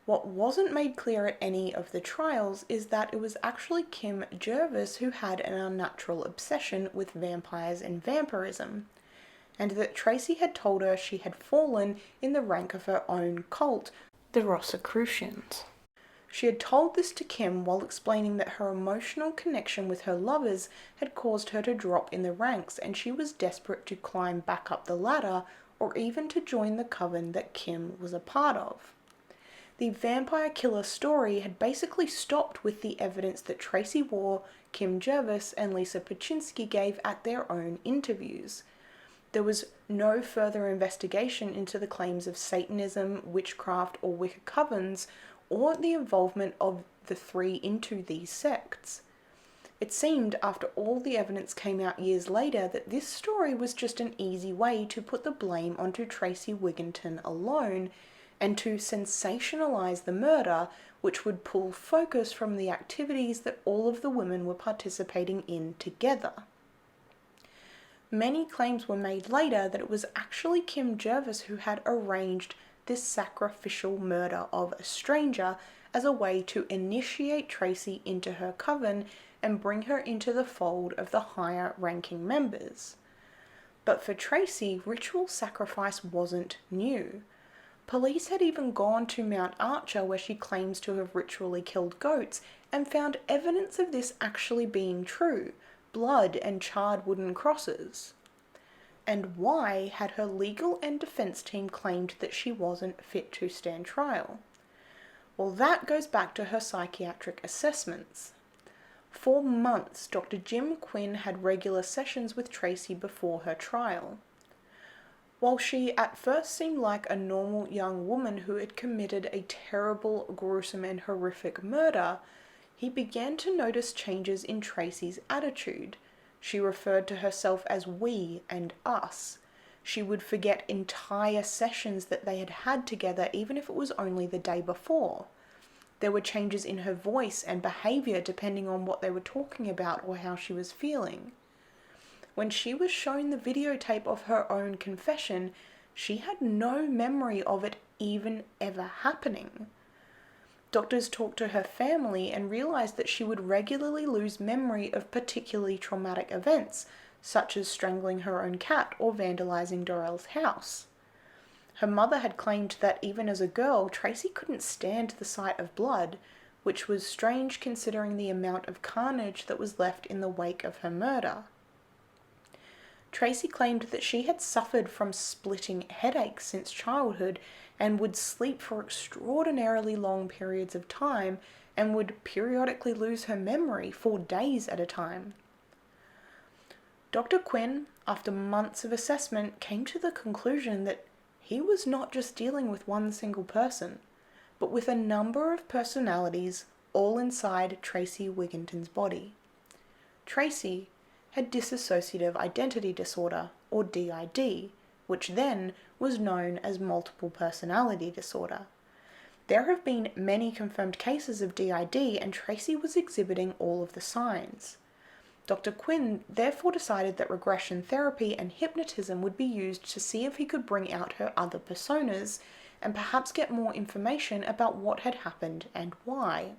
What wasn't made clear at any of the trials is that it was actually Kim Jervis who had an unnatural obsession with vampires and vampirism, and that Tracy had told her she had fallen in the rank of her own cult, the Rosicrucians. She had told this to Kim while explaining that her emotional connection with her lovers had caused her to drop in the ranks, and she was desperate to climb back up the ladder or even to join the coven that Kim was a part of. The vampire killer story had basically stopped with the evidence that Tracy Waugh, Kim Jervis and Lisa Pachynski gave at their own interviews. There was no further investigation into the claims of Satanism, witchcraft or Wicca covens, or the involvement of the 3 into these sects. It seemed, after all the evidence came out years later, that this story was just an easy way to put the blame onto Tracey Wigginton alone, and to sensationalize the murder, which would pull focus from the activities that all of the women were participating in together. Many claims were made later that it was actually Kim Jervis who had arranged this sacrificial murder of a stranger as a way to initiate Tracy into her coven and bring her into the fold of the higher ranking members. But for Tracy, ritual sacrifice wasn't new. Police had even gone to Mount Archer, where she claims to have ritually killed goats, and found evidence of this actually being true: blood and charred wooden crosses. And why had her legal and defence team claimed that she wasn't fit to stand trial? Well, that goes back to her psychiatric assessments. For months, Dr. Jim Quinn had regular sessions with Tracey before her trial. While she at first seemed like a normal young woman who had committed a terrible, gruesome and horrific murder, he began to notice changes in Tracey's attitude. She referred to herself as we and us. She would forget entire sessions that they had had together, even if it was only the day before. There were changes in her voice and behaviour depending on what they were talking about or how she was feeling. When she was shown the videotape of her own confession, she had no memory of it even ever happening. Doctors talked to her family and realised that she would regularly lose memory of particularly traumatic events, such as strangling her own cat or vandalising Dorel's house. Her mother had claimed that even as a girl, Tracey couldn't stand the sight of blood, which was strange considering the amount of carnage that was left in the wake of her murder. Tracey claimed that she had suffered from splitting headaches since childhood and would sleep for extraordinarily long periods of time and would periodically lose her memory for days at a time. Dr. Quinn, after months of assessment, came to the conclusion that he was not just dealing with one single person, but with a number of personalities all inside Tracey Wigginton's body. Tracey had dissociative identity disorder, or DID, which then was known as multiple personality disorder. There have been many confirmed cases of DID, and Tracey was exhibiting all of the signs. Dr. Quinn therefore decided that regression therapy and hypnotism would be used to see if he could bring out her other personas and perhaps get more information about what had happened and why.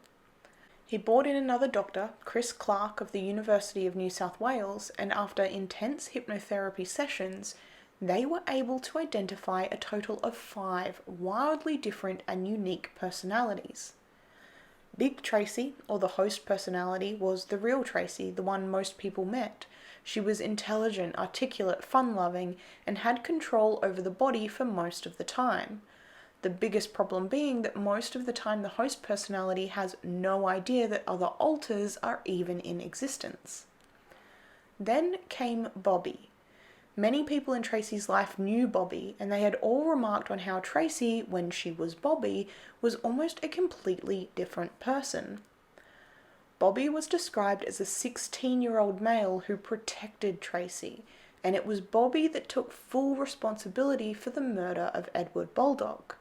He brought in another doctor, Chris Clark of the University of New South Wales, and after intense hypnotherapy sessions, they were able to identify a total of 5 wildly different and unique personalities. Big Tracey, or the host personality, was the real Tracey, the one most people met. She was intelligent, articulate, fun-loving, and had control over the body for most of the time. The biggest problem being that most of the time the host personality has no idea that other alters are even in existence. Then came Bobby. Many people in Tracey's life knew Bobby, and they had all remarked on how Tracey, when she was Bobby, was almost a completely different person. Bobby was described as a 16-year-old male who protected Tracey, and it was Bobby that took full responsibility for the murder of Edward Baldock.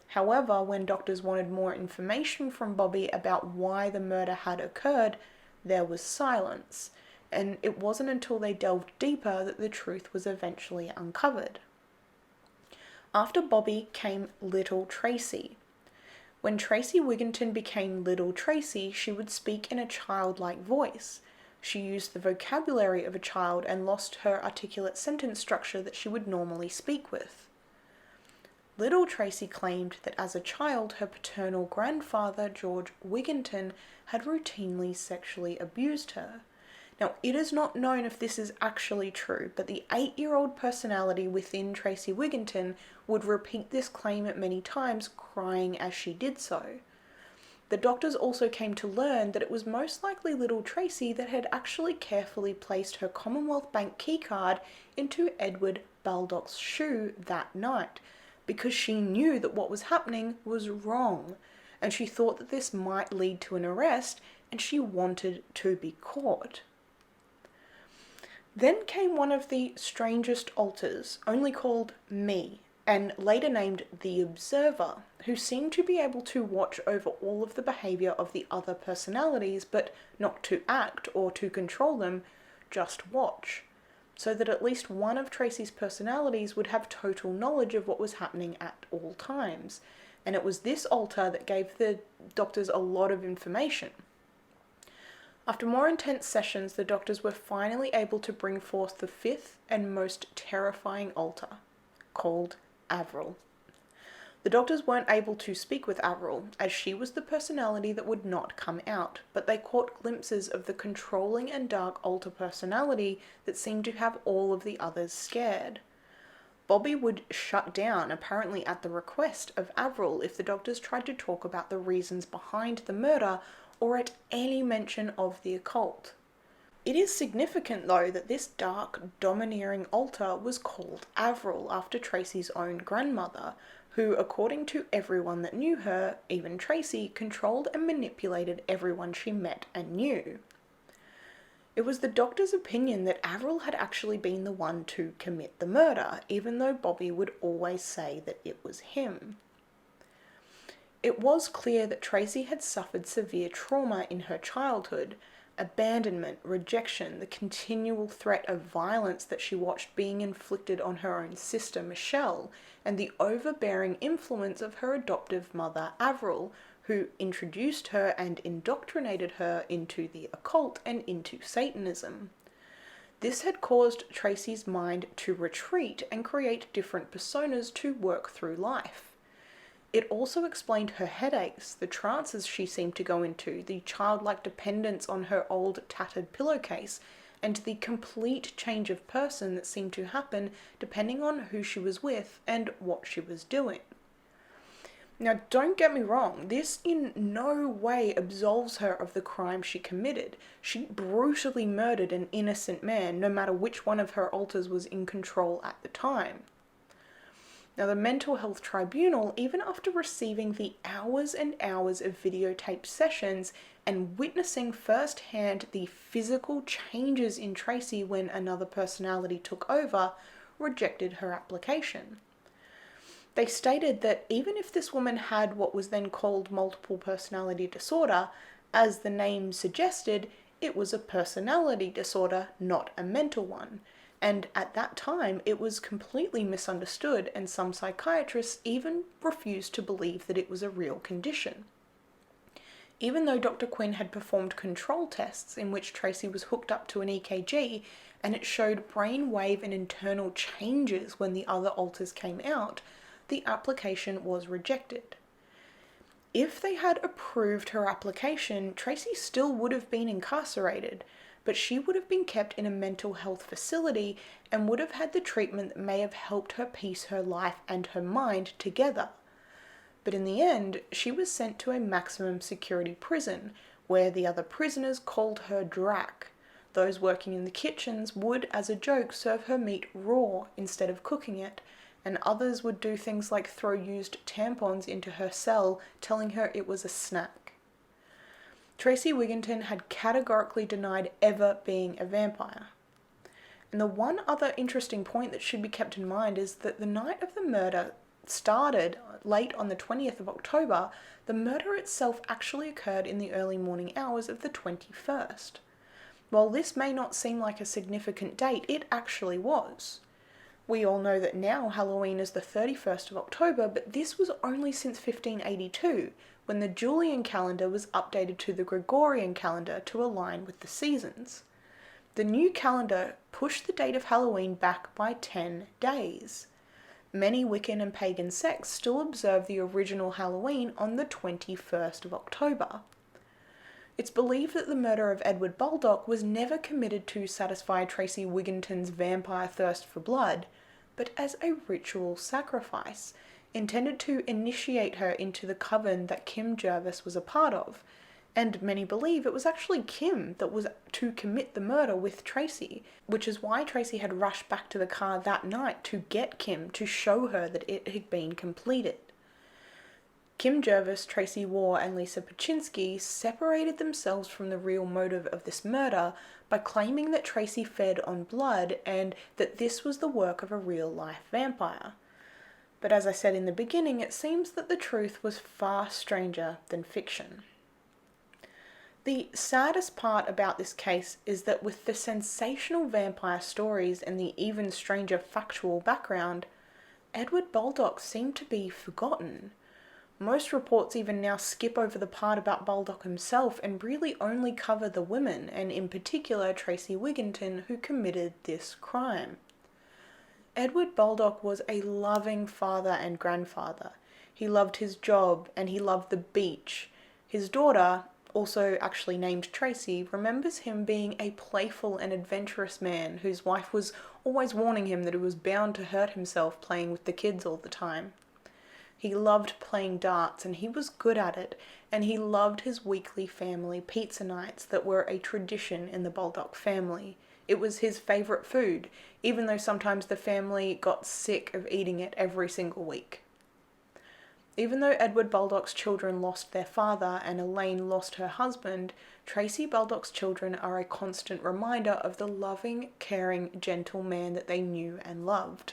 However, when doctors wanted more information from Bobby about why the murder had occurred, there was silence, and it wasn't until they delved deeper that the truth was eventually uncovered. After Bobby came Little Tracey. When Tracey Wigginton became Little Tracey, she would speak in a childlike voice. She used the vocabulary of a child and lost her articulate sentence structure that she would normally speak with. Little Tracey claimed that as a child, her paternal grandfather, George Wigginton, had routinely sexually abused her. Now, it is not known if this is actually true, but the 8-year-old personality within Tracey Wigginton would repeat this claim many times, crying as she did so. The doctors also came to learn that it was most likely Little Tracey that had actually carefully placed her Commonwealth Bank keycard into Edward Baldock's shoe that night, because she knew that what was happening was wrong, and she thought that this might lead to an arrest, and she wanted to be caught. Then came one of the strangest alters, only called Me, and later named the Observer, who seemed to be able to watch over all of the behaviour of the other personalities, but not to act or to control them, just watch, so that at least one of Tracey's personalities would have total knowledge of what was happening at all times, and it was this alter that gave the doctors a lot of information. After more intense sessions, the doctors were finally able to bring forth the 5th and most terrifying alter, called Avril. The doctors weren't able to speak with Avril, as she was the personality that would not come out, but they caught glimpses of the controlling and dark alter personality that seemed to have all of the others scared. Bobby would shut down, apparently at the request of Avril, if the doctors tried to talk about the reasons behind the murder or at any mention of the occult. It is significant, though, that this dark, domineering alter was called Avril after Tracy's own grandmother, who, according to everyone that knew her, even Tracy, controlled and manipulated everyone she met and knew. It was the doctor's opinion that Avril had actually been the one to commit the murder, even though Bobby would always say that it was him. It was clear that Tracy had suffered severe trauma in her childhood: abandonment, rejection, the continual threat of violence that she watched being inflicted on her own sister Michelle, and the overbearing influence of her adoptive mother Avril, who introduced her and indoctrinated her into the occult and into Satanism. This had caused Tracy's mind to retreat and create different personas to work through life. It also explained her headaches, the trances she seemed to go into, the childlike dependence on her old tattered pillowcase, and the complete change of person that seemed to happen depending on who she was with and what she was doing. Now, don't get me wrong, this in no way absolves her of the crime she committed. She brutally murdered an innocent man, no matter which one of her alters was in control at the time. Now, the Mental Health Tribunal, even after receiving the hours and hours of videotaped sessions and witnessing firsthand the physical changes in Tracy when another personality took over, rejected her application. They stated that even if this woman had what was then called multiple personality disorder, as the name suggested, it was a personality disorder, not a mental one. And at that time, it was completely misunderstood, and some psychiatrists even refused to believe that it was a real condition. Even though Dr. Quinn had performed control tests in which Tracy was hooked up to an EKG, and it showed brainwave and internal changes when the other alters came out, the application was rejected. If they had approved her application, Tracy still would have been incarcerated, but she would have been kept in a mental health facility and would have had the treatment that may have helped her piece her life and her mind together. But in the end, she was sent to a maximum security prison, where the other prisoners called her Drac. Those working in the kitchens would, as a joke, serve her meat raw instead of cooking it, and others would do things like throw used tampons into her cell, telling her it was a snack. Tracy Wigginton had categorically denied ever being a vampire. And the one other interesting point that should be kept in mind is that the night of the murder started late on the 20th of October, the murder itself actually occurred in the early morning hours of the 21st. While this may not seem like a significant date, it actually was. We all know that now Halloween is the 31st of October, but this was only since 1582, when the Julian calendar was updated to the Gregorian calendar to align with the seasons. The new calendar pushed the date of Halloween back by 10 days. Many Wiccan and pagan sects still observe the original Halloween on the 21st of October. It's believed that the murder of Edward Baldock was never committed to satisfy Tracey Wigginton's vampire thirst for blood, but as a ritual sacrifice, intended to initiate her into the coven that Kim Jervis was a part of, and many believe it was actually Kim that was to commit the murder with Tracy, which is why Tracy had rushed back to the car that night to get Kim to show her that it had been completed. Kim Jervis, Tracy Waugh, and Lisa Pachinski separated themselves from the real motive of this murder by claiming that Tracy fed on blood and that this was the work of a real-life vampire. But as I said in the beginning, it seems that the truth was far stranger than fiction. The saddest part about this case is that with the sensational vampire stories and the even stranger factual background, Edward Baldock seemed to be forgotten. Most reports even now skip over the part about Baldock himself and really only cover the women, and in particular Tracey Wigginton, who committed this crime. Edward Baldock was a loving father and grandfather. He loved his job, and he loved the beach. His daughter, also actually named Tracy, remembers him being a playful and adventurous man whose wife was always warning him that he was bound to hurt himself playing with the kids all the time. He loved playing darts, and he was good at it, and he loved his weekly family pizza nights that were a tradition in the Baldock family. It was his favourite food, even though sometimes the family got sick of eating it every single week. Even though Edward Baldock's children lost their father and Elaine lost her husband, Tracy Baldock's children are a constant reminder of the loving, caring, gentle man that they knew and loved.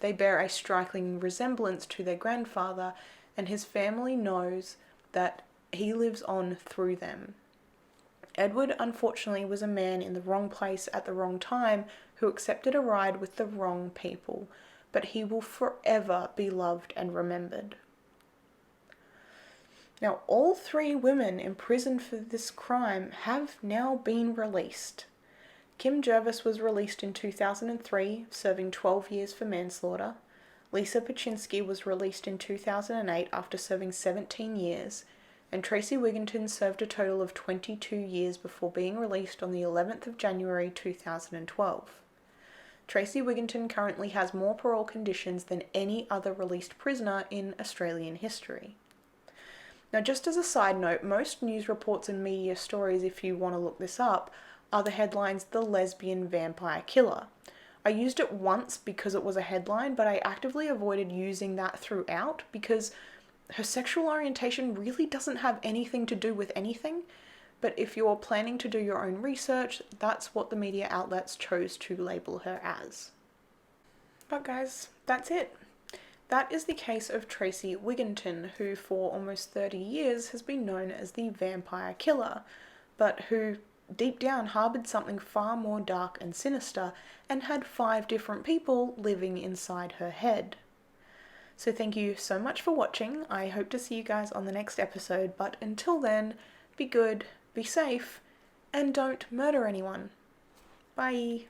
They bear a striking resemblance to their grandfather, and his family knows that he lives on through them. Edward, unfortunately, was a man in the wrong place at the wrong time who accepted a ride with the wrong people, but he will forever be loved and remembered. Now, all 3 women imprisoned for this crime have now been released. Kim Jervis was released in 2003, serving 12 years for manslaughter. Lisa Pachynski was released in 2008 after serving 17 years, and Tracy Wigginton served a total of 22 years before being released on the 11th of January 2012. Tracy Wigginton currently has more parole conditions than any other released prisoner in Australian history. Now, just as a side note, most news reports and media stories, if you want to look this up, are the headlines, "The Lesbian Vampire Killer." I used it once because it was a headline, but I actively avoided using that throughout because her sexual orientation really doesn't have anything to do with anything. But if you're planning to do your own research, that's what the media outlets chose to label her as. But guys, that's it. That is the case of Tracy Wigginton, who for almost 30 years has been known as the Vampire Killer, but who deep down harboured something far more dark and sinister and had 5 different people living inside her head. So thank you so much for watching. I hope to see you guys on the next episode, but until then, be good, be safe, and don't murder anyone. Bye!